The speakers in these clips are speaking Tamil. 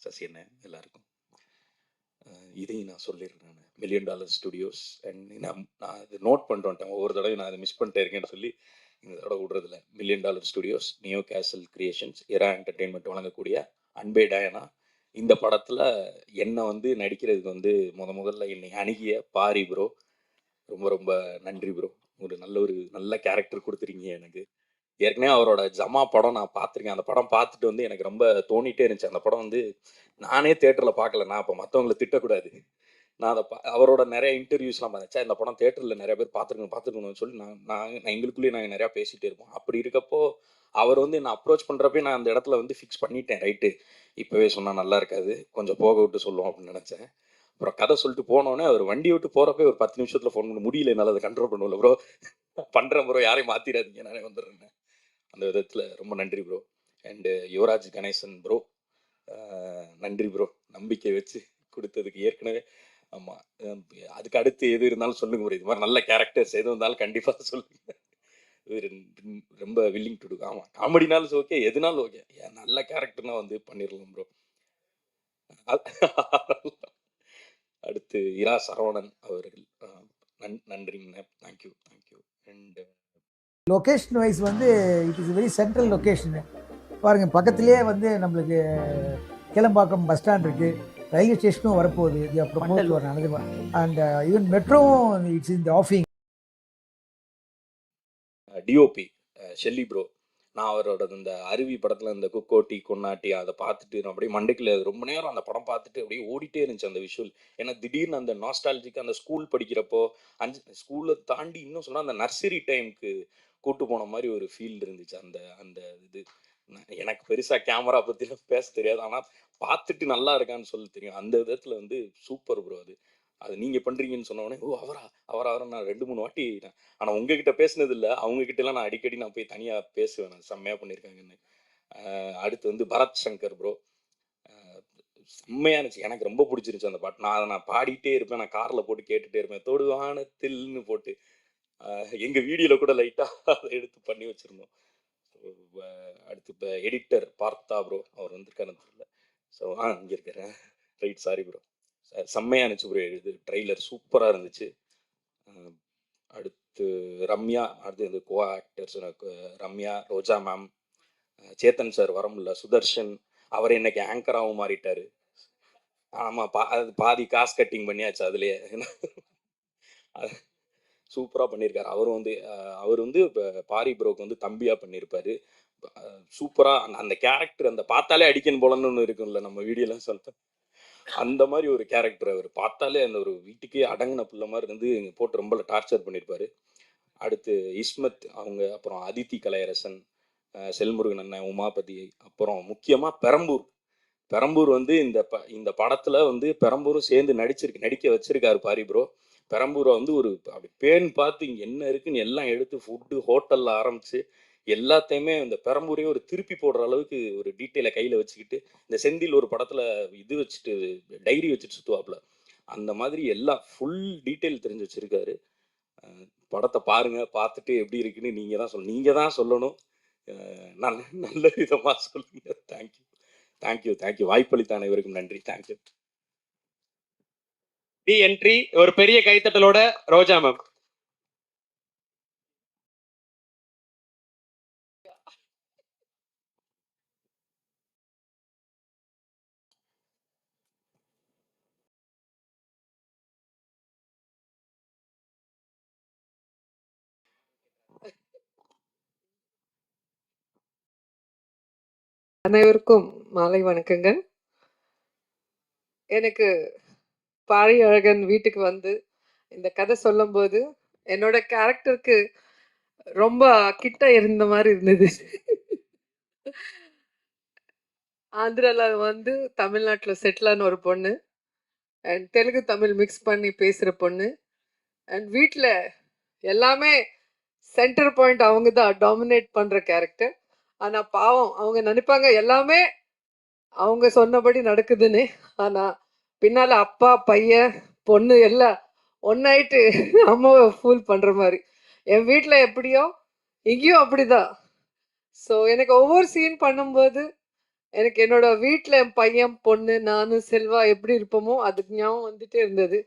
சசி அண்ணன் எல்லாருக்கும். இதையும் நான் சொல்லிடுறேன். நான் மில்லியன் டாலர் ஸ்டுடியோஸ் அண்ட் நான் இது நோட் பண்ணிட்டு வந்துட்டேன். ஒவ்வொரு தடவை நான் அதை மிஸ் பண்ணிட்டே இருக்கேன்னு சொல்லி இந்த தடவை விடுறதில்ல. Million dollar studios, Neo Castle creations, Era entertainment வழங்கக்கூடிய அன்பே டயனா. இந்த படத்தில் என்னை வந்து நடிக்கிறதுக்கு வந்து முதல்ல என்னை அணுகிய பாரி ப்ரோ, ரொம்ப ரொம்ப நன்றி ப்ரோ. ஒரு நல்ல கேரக்டர் கொடுத்துருக்கீங்க எனக்கு. ஏற்கனவே அவரோட ஜமா படம் நான் பார்த்துருக்கேன். அந்த படம் பார்த்துட்டு வந்து எனக்கு ரொம்ப தோணிட்டே இருந்துச்சு. அந்த படம் வந்து நானே தியேட்டரில் பார்க்கல. நான் அப்போ மற்றவங்களை திட்டக்கூடாது. நான் அதை அவரோட நிறைய இன்டர்வியூஸ்லாம் பார்த்தேன். இந்த படம் தியேட்டரில் நிறைய பேர் பார்த்துருக்கணும்னு சொல்லி நான் எங்களுக்குள்ளேயே நாங்கள் நிறையா பேசிகிட்டே இருப்போம். அப்படி இருக்கப்போ அவர் வந்து என்னை அப்ரோச் பண்ணுறப்பே நான் அந்த இடத்துல வந்து ஃபிக்ஸ் பண்ணிட்டேன். ரைட்டு, இப்போவே சொன்னால் நல்லா இருக்காது, கொஞ்சம் போக விட்டு சொல்லுவோம் அப்படின்னு நினச்சேன். அப்புறம் கதை சொல்லிட்டு போனோடனே அவர் வண்டி விட்டு போகிறப்பே ஒரு 10 நிமிஷத்தில் ஃபோன் பண்ண முடியல, என்னால் அதை கண்ட்ரோல் பண்ணல. ப்ரோ பண்ணுறேன் ப்ரோ, யாரையும் மாற்றிடாதீங்க, நானே வந்துடுறேன். அந்த விதத்தில் ரொம்ப நன்றி bro. And Yuvaraj Ganesan bro, நன்றி ப்ரோ, நம்பிக்கை வச்சு கொடுத்ததுக்கு. ஏற்கனவே ஆமாம், அதுக்கு அடுத்து எது இருந்தாலும் சொல்லுங்க ப்ரோ. இது மாதிரி நல்ல கேரக்டர்ஸ் எது இருந்தாலும் கண்டிப்பாக சொல்லுங்க. ரொம்ப வில்லிங் டு டூ. ஆமாம், காமெடினாலும் ஓகே, எதுனாலும் ஓகே, நல்ல கேரக்டர்னா வந்து பண்ணிடலாம் ப்ரோ. அடுத்து இரா சரவணன் அவர்கள், நன்றிங்கண்ணா, thank you thank you. And location wise வந்து it is very central location. பாருங்கள், பக்கத்துலேயே வந்து நம்மளுக்கு கிளம்பாக்கம் பஸ் ஸ்டாண்ட் இருக்குது, ரயில்வே ஸ்டேஷனும் வரப்போகுது. இது ப்ரொமோட் ஒரு நல்லது. அண்ட் ஈவன் மெட்ரோவும் it's in the offing. DOP Shelly bro, நான் அவரோட இந்த அருவி படத்தில் இந்த குக்கோட்டி கொன்னாட்டி அதை பார்த்துட்டு நான் அப்படியே மண்டைக்குள்ள ரொம்ப நேரம் அந்த படம் பார்த்துட்டு அப்படியே ஓடிட்டே இருந்துச்சு அந்த விஷுவல். ஏன்னா திடீர்னு அந்த நாஸ்டாலஜிக்கு அந்த ஸ்கூல் படிக்கிறப்போ ஸ்கூலை தாண்டி இன்னும் சொன்னால் அந்த நர்சரி டைமுக்கு கூட்டு போன மாதிரி ஒரு ஃபீல் இருந்துச்சு. அந்த அந்த இது எனக்கு பெருசாக கேமரா பற்றிலாம் பேச தெரியாது, ஆனால் பார்த்துட்டு நல்லா இருக்கான்னு சொல்ல தெரியும். அந்த விதத்தில் வந்து சூப்பர் ப்ரோ. அது நீங்கள் பண்ணுறீங்கன்னு சொன்னோடனே, ஓ அவரா நான் 2-3 வாட்டி. ஆனால் உங்ககிட்ட பேசினது இல்லை, அவங்ககிட்டலாம் நான் அடிக்கடி நான் போய் தனியாக பேசுவேன். நான் செம்மையாக பண்ணியிருக்காங்கன்னு. அடுத்து வந்து பரத் சங்கர் ப்ரோ, செம்மையாக இருந்துச்சு. எனக்கு ரொம்ப பிடிச்சிருந்துச்சு அந்த பாட்டு. நான் பாடிட்டே இருப்பேன், நான் காரில் போட்டு கேட்டுகிட்டே இருப்பேன். தொடு வானத்தில்னு போட்டு எங்கள் வீடியோவில் கூட லைட்டாக அதை எடுத்து பண்ணி வச்சுருந்தோம். அடுத்து இப்போ எடிட்டர் பார்த்தா ப்ரோ, அவர் வந்திருக்காரு தெரியல. ஸோ இங்கே இருக்கிறேன். Right, sorry bro. செம்மையாக இருந்துச்சு ப்ரோ. இது ட்ரெய்லர் சூப்பராக இருந்துச்சு. அடுத்து ரம்யா, அடுத்து இந்த கோ ஆக்டர்ஸ் ரம்யா, ரோஜா மேம், சேத்தன் சார் வர முடியல, சுதர்ஷன் அவர் இன்னைக்கு ஆங்கராகவும் மாறிட்டார். ஆமாம், அது பாதி காசு கட்டிங் பண்ணியாச்சு அதுலேயே. சூப்பராக பண்ணியிருக்காரு. அவர் வந்து இப்போ பாரி ப்ரோக்கு வந்து தம்பியாக பண்ணியிருப்பாரு. சூப்பராக அந்த கேரக்டர், அந்த பார்த்தாலே அடிக்கணும் போலன்னு ஒன்று இருக்கும்ல, நம்ம வீடியோலாம் சொல்லிட்டேன். அந்த மாதிரி ஒரு கேரக்டர். அவர் பார்த்தாலே அந்த ஒரு வீட்டுக்கே அடங்கின பிள்ளை மாதிரி இருந்து போட்டு ரொம்ப டார்ச்சர் பண்ணியிருப்பாரு. அடுத்து இஸ்மத் அவங்க, அப்புறம் அதித்தி கலையரசன், செல்முருகன் அண்ணன், உமாபதி, அப்புறம் முக்கியமாக பெரம்பூர் வந்து இந்த படத்தில் வந்து பெரம்பூரும் சேர்ந்து நடிக்க வச்சிருக்காரு பாரி ப்ரோ. பெரம்பூரை வந்து ஒரு அப்படி பேன் பார்த்து இங்கே என்ன இருக்குன்னு எல்லாம் எடுத்து ஃபுட்டு ஹோட்டலில் ஆரம்பித்து எல்லாத்தையுமே இந்த பெரம்பூரையும் ஒரு திருப்பி போடுற அளவுக்கு ஒரு டீட்டெயிலை கையில் வச்சுக்கிட்டு, இந்த செந்தில் ஒரு படத்தில் இது வச்சுட்டு டைரி வச்சுட்டு சுற்றுவாப்புல, அந்த மாதிரி எல்லாம் ஃபுல் டீட்டெயில் தெரிஞ்சு வச்சுருக்காரு. படத்தை பாருங்கள், பார்த்துட்டு எப்படி இருக்குன்னு நீங்கள் தான் சொல்லணும். நல்ல விதமாக சொல்லுங்கள். Thank you thank you thank you. வாய்ப்பளித்த அனைவருக்கும் நன்றி. தேங்க்யூ. என்ட்ரி ஒரு பெரிய கைத்தட்டலோட ரோஜா மேம். அனைவருக்கும் மாலை வணக்கங்கள். எனக்கு பாரி அழகன் வீட்டுக்கு வந்து இந்த கதை சொல்லும்போது என்னோட கேரக்டருக்கு ரொம்ப கிட்ட இருந்த மாதிரி இருந்தது. ஆந்திரால வந்து தமிழ்நாட்டில் செட்டிலான ஒரு பொண்ணு, அண்ட் தெலுங்கு தமிழ் மிக்ஸ் பண்ணி பேசுகிற பொண்ணு, அண்ட் வீட்டில் எல்லாமே சென்டர் பாயிண்ட் அவங்க தான் டாமினேட் பண்ணுற கேரக்டர். ஆனால் பாவம் அவங்க நினைப்பாங்க எல்லாமே அவங்க சொன்னபடி நடக்குதுன்னு. ஆனால் பின்னால் அப்பா பையன் பொண்ணு எல்லாம் ஒன்னாயிட்டு அம்மாவை ஃபூல் பண்ணுற மாதிரி. என் வீட்டில் எப்படியோ இங்கேயும் அப்படிதான். ஸோ எனக்கு ஒவ்வொரு சீன் பண்ணும்போது எனக்கு என்னோட வீட்ல என் பையன், பொண்ணு, நானு, செல்வா எப்படி இருப்போமோ அதுக்கு ஞாபகம் வந்துட்டே இருந்தது.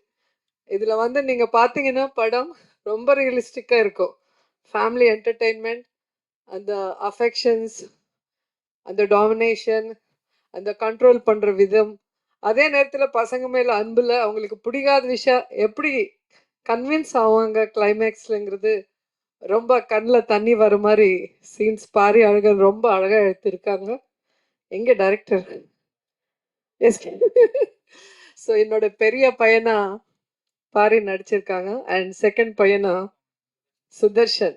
இதுல வந்து நீங்க பார்த்தீங்கன்னா படம் ரொம்ப ரியலிஸ்டிக்கா இருக்கும். ஃபேமிலி என்டர்டெயின்மெண்ட், அந்த அஃபெக்ஷன்ஸ், அந்த டாமினேஷன், அந்த கண்ட்ரோல் பண்ற விதம், அதே நேரத்துல பசங்க மேல அன்புல அவங்களுக்கு பிடிக்காத விஷயம் எப்படி கன்வின்ஸ் ஆவாங்க கிளைமேக்ஸ்லங்கிறது ரொம்ப கண்ணுல தண்ணி வர மாதிரி சீன்ஸ் பாரி அழகர் ரொம்ப அழகா எடுத்திருக்காங்க. எங்க டைரக்டர்? எஸ். ஸோ என்னோட பெரிய பையனா பாரி நடிச்சிருக்காங்க அண்ட் செகண்ட் பையனா சுதர்ஷன்.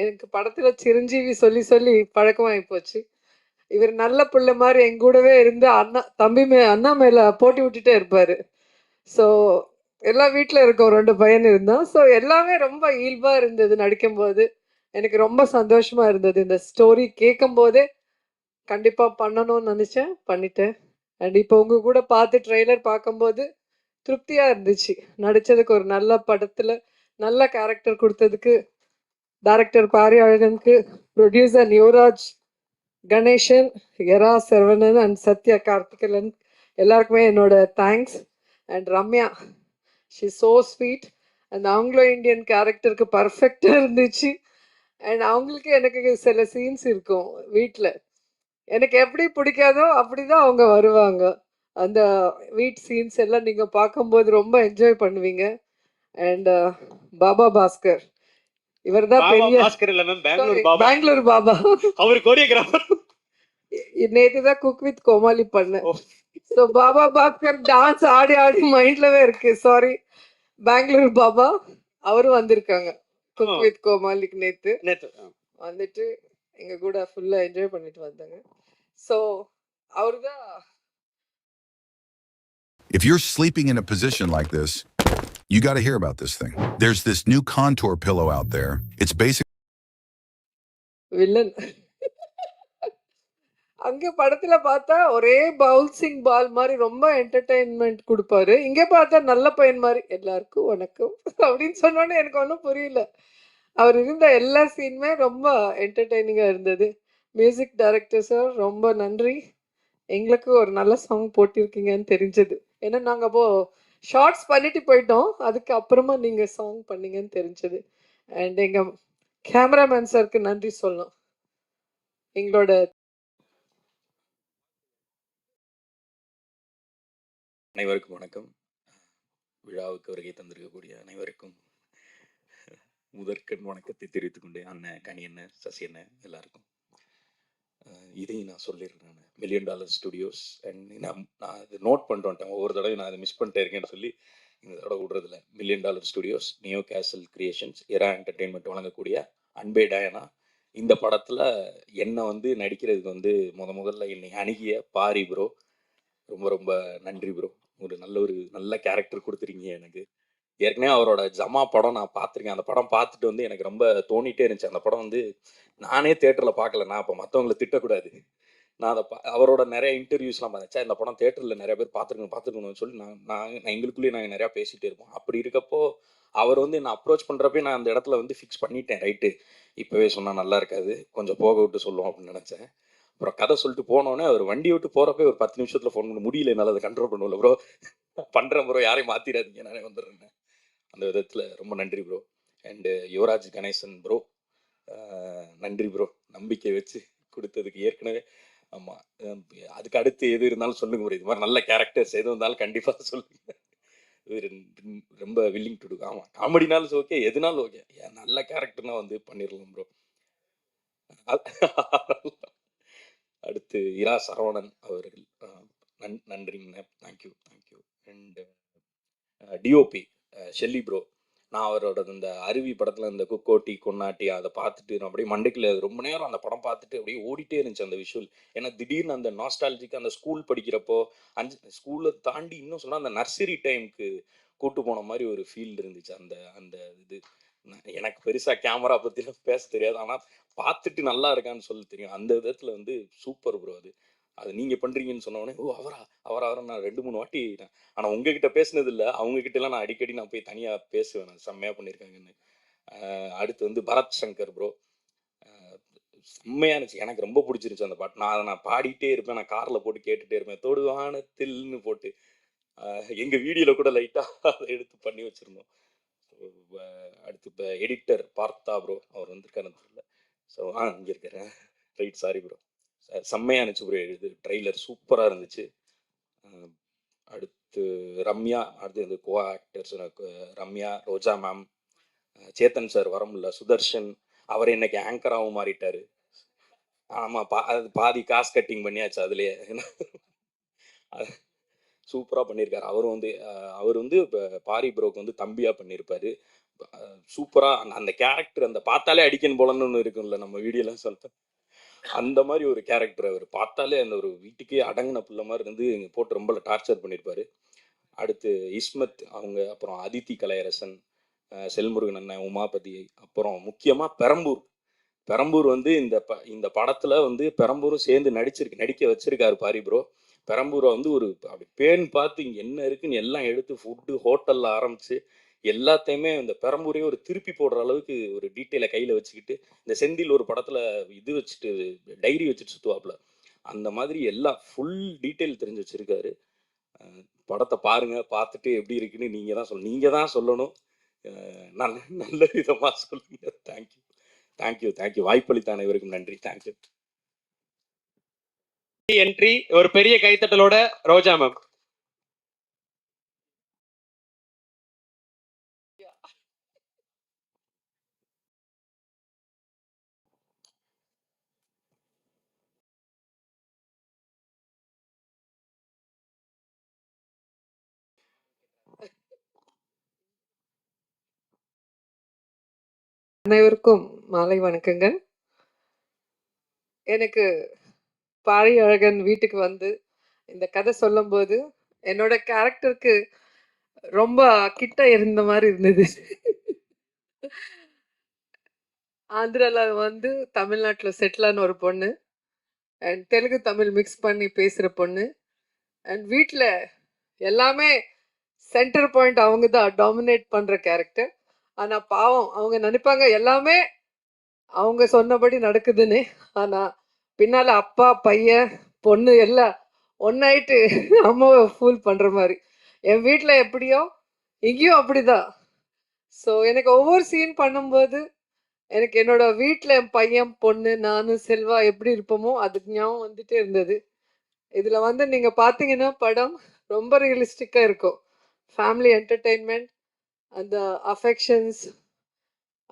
எனக்கு படத்துல சிரஞ்சீவி சொல்லி சொல்லி பழக்கமாகி போச்சு. இவர் நல்ல பிள்ளை மாதிரி என் கூடவே இருந்து அண்ணா தம்பி அண்ணா மேல போட்டி விட்டுட்டே இருப்பாரு. ஸோ எல்லா வீட்டில் இருக்கோம், 2 பையன் இருந்தான். ஸோ எல்லாமே ரொம்ப இயல்பா இருந்தது நடிக்கும்போது. எனக்கு ரொம்ப சந்தோஷமா இருந்தது. இந்த ஸ்டோரி கேட்கும் போதே கண்டிப்பா பண்ணணும்னு நினைச்சேன், பண்ணிட்டேன். அண்ட் இப்போ உங்க கூட பார்த்து ட்ரெய்லர் பார்க்கும்போது திருப்தியா இருந்துச்சு. நடிச்சதுக்கு ஒரு நல்ல படத்துல நல்ல கேரக்டர் கொடுத்ததுக்கு டைரக்டர் பாரி அழகனுக்கு, ப்ரொடியூசர் யுவராஜ் கணேசன், எரா சரவணன் அண்ட் சத்யா கார்த்திகலன் எல்லாருக்குமே என்னோட thanks. And Ramya, she so sweet. அந்த ஆங்கிலோ இந்தியன் கேரக்டருக்கு பர்ஃபெக்டாக இருந்துச்சு. அண்ட் அவங்களுக்கு எனக்கு சில சீன்ஸ் இருக்கும் வீட்டில், எனக்கு எப்படி பிடிக்காதோ அப்படிதான் அவங்க வருவாங்க. அந்த வீட் சீன்ஸ் எல்லாம் நீங்கள் பார்க்கும்போது ரொம்ப என்ஜாய் பண்ணுவீங்க. அண்ட் பாபா பாஸ்கர், இவர் தான் பாபா பெரிய பாஸ்கர் இல்ல மேம், பெங்களூர் பாபா. பெங்களூர் பாபா. அவர் கோரியோகிராஃபர். நேத்து தான் குக் வித் கோமாளி பண்ணேன். ஸோ பாபா பாஸ்கர் டான்ஸ் ஆடி ஆடி மைண்ட்லவே இருக்கு. சாரி, பெங்களூர் பாபா அவரும் வந்திருக்காங்க குக் வித் கோமாளிக்கு நேத்து வந்துட்டு எங்க கூட ஃபுல்லா என்ஜாய் பண்ணிட்டு வந்தாங்க. ஸோ அவரு தான். If you're sleeping in a position like this, you got to hear about this thing. There's this new contour pillow out there. It's basically villain. அங்க படத்துல பார்த்தா ஒரே பவுன்சிங் பால் மாதிரி ரொம்ப என்டர்டைன்மெண்ட் கொடுப்பாரு. இங்க பார்த்தா நல்ல பையன் மாதிரி எல்லாருக்கும் வணக்கம் அப்படின்னு சொன்னோன்னே எனக்கு ஒன்றும் புரியல. அவர் இருந்த எல்லா சீனுமே ரொம்ப என்டர்டைனிங்கா இருந்தது. மியூசிக் டைரக்டர் சார் ரொம்ப நன்றி. எங்களுக்கு ஒரு நல்ல சாங் போட்டிருக்கீங்கன்னு தெரிஞ்சது. ஏன்னா நாங்கள் அப்போ ஷார்ட்ஸ் பண்ணிட்டு போயிட்டோம், அதுக்கு அப்புறமா நீங்க சாங் பண்ணீங்கன்னு தெரிஞ்சது. அண்ட் எங்க கேமராமேன் சாருக்கு நன்றி சொல்லணும். எங்களோட அனைவருக்கும் வணக்கம். விழாவுக்கு வருகை தந்திருக்கக்கூடிய அனைவருக்கும் முதற்கண் வணக்கத்தை தெரிவித்துக் கொண்டே அண்ணன் கனி அண்ணன், சசி அண்ணன் எல்லாருக்கும் இதையும் நான் சொல்லிடுறேன். நான் $1 million ஸ்டுடியோஸ் அண்ட் நான் அது நோட் பண்ணிட்டு வந்துட்டேன். ஒவ்வொரு தடவை நான் அதை மிஸ் பண்ணிட்டே இருக்கேன்னு சொல்லி இந்த தடவை விடுறதில்ல. $1 million studios, Neo Castle creations, Era entertainment வழங்கக்கூடிய அன்பே டயனா. இந்த படத்தில் என்னை வந்து நடிக்கிறதுக்கு வந்து முதல்ல என்னை அணுகிய பாரி ப்ரோ, ரொம்ப ரொம்ப நன்றி ப்ரோ. ஒரு நல்ல கேரக்டர் கொடுத்துருக்கீங்க எனக்கு. ஏற்கனவே அவரோட ஜமா படம் நான் பார்த்துருக்கேன். அந்த படம் பார்த்துட்டு வந்து எனக்கு ரொம்ப தோணிட்டே இருந்துச்சு. அந்த படம் வந்து நானே தேட்டரில் பார்க்கல. நான் அப்போ மற்றவங்களை திட்டக்கூடாது. நான் அதை அவரோட நிறைய இன்டர்வியூஸ்லாம் பார்த்தேன். இந்த படம் தேட்டரில் நிறைய பேர் பார்த்துருக்கணும்னு சொல்லி நான் எங்களுக்குள்ளேயே நாங்கள் நிறையா பேசிகிட்டே இருப்போம். அப்படி இருக்கப்போ அவர் வந்து என்னை அப்ரோச் பண்ணுறப்பே நான் அந்த இடத்துல வந்து ஃபிக்ஸ் பண்ணிட்டேன். ரைட்டு, இப்போவே சொன்னால் நல்லா இருக்காது, கொஞ்சம் போக விட்டு சொல்லுவோம் அப்படின்னு நினச்சேன். அப்புறம் கதை சொல்லிட்டு போனோடனே அவர் வண்டி விட்டு போகிறப்பே ஒரு 10 நிமிஷத்தில் ஃபோன் பண்ண முடியல, என்னால் அதை கண்ட்ரோல் பண்ணல. ப்ரோ பண்ணுறேன் ப்ரோ, யாரையும் மாற்றிடாதீங்க, நானே வந்துடுறேன். அந்த விதத்தில் ரொம்ப நன்றி bro. And Yuvaraj Ganesan bro, நன்றி ப்ரோ, நம்பிக்கை வச்சு கொடுத்ததுக்கு. ஏற்கனவே ஆமாம், அதுக்கு அடுத்து எது இருந்தாலும் சொல்லுங்க ப்ரோ. இது மாதிரி நல்ல கேரக்டர்ஸ் எது இருந்தாலும் கண்டிப்பாக சொல்லுங்க. ரொம்ப வில்லிங் டு டூ. ஆமாம், காமெடினாலும் ஓகே, எதுனாலும் ஓகே, நல்ல கேரக்டர்னா வந்து பண்ணிடலாம் ப்ரோ. அடுத்து இரா சரவணன் அவர்கள், நன்றிங்கண்ணே, thank you. And DOP Shelly bro, நான் அவரோட இந்த அருவி படத்தில் இந்த குக்கோட்டி கொன்னாட்டி அதை பார்த்துட்டு நான் அப்படியே மண்டைக்குள்ள ரொம்ப நேரம் அந்த படம் பார்த்துட்டு அப்படியே ஓடிட்டே இருந்துச்சு அந்த விஷுவல். ஏன்னா திடீர்னு அந்த நாஸ்டாலஜிக்கு அந்த ஸ்கூல் படிக்கிறப்போ ஸ்கூலை தாண்டி இன்னும் சொன்னால் அந்த நர்சரி டைமுக்கு கூட்டு போன மாதிரி ஒரு ஃபீல் இருந்துச்சு. அந்த அந்த இது எனக்கு பெருசாக கேமரா பற்றிலாம் பேச தெரியாது, ஆனால் பார்த்துட்டு நல்லா இருக்கான்னு சொல்ல தெரியும். அந்த விதத்தில் வந்து சூப்பர் ப்ரோ. அது நீங்கள் பண்ணுறீங்கன்னு சொன்னோடனே ஓ அவரா நான் 2-3 வாட்டி, ஆனால் உங்ககிட்ட பேசினது இல்லை, அவங்ககிட்டலாம் நான் அடிக்கடி நான் போய் தனியாக பேசுவேன். நான் செம்மையாக பண்ணியிருக்காங்கன்னு. அடுத்து வந்து பரத் சங்கர் ப்ரோ, செம்மையா இருந்துச்சு. எனக்கு ரொம்ப பிடிச்சிருந்துச்சு அந்த பாட்டு. நான் பாடிட்டே இருப்பேன். நான் கார்ல போட்டு கேட்டுட்டே இருப்பேன். "தொடு வானத்தில்னு" போட்டு. எங்க வீடியோல கூட லைட்டா அத எடுத்து பண்ணி வச்சிருந்தோம். ஸோ அடுத்து இப்போ எடிட்டர் பார்த்தா ப்ரோ, அவர் வந்திருக்காருன்னு தெரியல. ஸோ இங்கே இருக்காரு. Right, sorry bro. செம்மையா இருந்துச்சு ப்ரோ. இது ட்ரெய்லர் சூப்பரா இருந்துச்சு. அடுத்து ரம்யா, அடுத்து இந்த கோ ஆக்டர்ஸ் ரம்யா, ரோஜா மேம், சேத்தன் சார் வர முடியல, சுதர்ஷன் அவர் இன்னைக்கு ஆங்கராகவும் மாறிட்டாரு. ஆமாம், அது பாதி காசு கட்டிங் பண்ணியாச்சு அதுலேயே. சூப்பராக பண்ணியிருக்காரு. அவர் வந்து இப்போ பாரி ப்ரோக்கு வந்து தம்பியாக பண்ணியிருப்பாரு. சூப்பராக அந்த கேரக்டர், அந்த பார்த்தாலே அடிக்கணும் போலன்னு ஒன்று இருக்கும்ல, நம்ம வீடியோலாம் சொல்லிட்டேன். அந்த மாதிரி ஒரு கேரக்டர். அவர் பார்த்தாலே அந்த ஒரு வீட்டுக்கே அடங்கின பிள்ளை மாதிரி இருந்து போட்டு ரொம்ப டார்ச்சர் பண்ணியிருப்பாரு. அடுத்து இஸ்மத் அவங்க, அப்புறம் அதித்தி கலையரசன், செல்முருகன் அண்ணன், உமாபதி, அப்புறம் முக்கியமாக பெரம்பூர் வந்து இந்த படத்தில் வந்து பெரம்பூரும் சேர்ந்து நடிக்க வச்சிருக்காரு பாரி ப்ரோ. பெரம்பூரை வந்து ஒரு அப்படி பேன் பார்த்து இங்கே என்ன இருக்குன்னு எல்லாம் எடுத்து ஃபுட்டு ஹோட்டலில் ஆரம்பித்து எல்லாத்தையுமே இந்த பெரம்பூரையும் ஒரு திருப்பி போடுற அளவுக்கு ஒரு டீட்டெயிலை கையில் வச்சுக்கிட்டு, இந்த செந்தில் ஒரு படத்தில் இது வச்சுட்டு டைரி வச்சுட்டு சுற்றுவாப்புல, அந்த மாதிரி எல்லாம் ஃபுல் டீட்டெயில் தெரிஞ்சு வச்சுருக்காரு. படத்தை பாருங்கள், பார்த்துட்டு எப்படி இருக்குன்னு நீங்கள் தான் சொல்லணும். நல்ல விதமாக சொல்லுங்கள். தேங்க்யூ. வாய்ப்பளித்த அனைவருக்கும் நன்றி. தேங்க்யூ. என்ட்ரி ஒரு பெரிய கைத்தட்டலோட ரோஜா மேம். அனைவருக்கும் மாலை வணக்கங்கள். எனக்கு பாரி அழகன் வீட்டுக்கு வந்து இந்த கதை சொல்லும்போது என்னோட கேரக்டருக்கு ரொம்ப கிட்ட இருந்த மாதிரி இருந்தது. ஆந்திரால வந்து தமிழ்நாட்டில் செட்டிலான ஒரு பொண்ணு, அண்ட் தெலுங்கு தமிழ் மிக்ஸ் பண்ணி பேசுகிற பொண்ணு, அண்ட் வீட்டில் எல்லாமே சென்டர் பாயிண்ட் அவங்க தான் டாமினேட் பண்ணுற கேரக்டர். ஆனால் பாவம் அவங்க நினைப்பாங்க எல்லாமே அவங்க சொன்னபடி நடக்குதுன்னு. ஆனால் பின்னால் அப்பா பையன் பொண்ணு எல்லாம் ஒன்னாயிட்டு அம்மாவை ஃபூல் பண்ணுற மாதிரி. என் வீட்டில் எப்படியோ இங்கேயும் அப்படிதான். ஸோ எனக்கு ஒவ்வொரு சீன் பண்ணும்போது எனக்கு என்னோட வீட்டில் என் பையன் பொண்ணு நானு செல்வா எப்படி இருப்போமோ அதுக்கு ஞாபகம் வந்துட்டே இருந்தது. இதில் வந்து நீங்கள் பார்த்தீங்கன்னா படம் ரொம்ப ரியலிஸ்டிக்காக இருக்கும். ஃபேமிலி என்டர்டெயின்மெண்ட், அந்த அஃபெக்ஷன்ஸ்,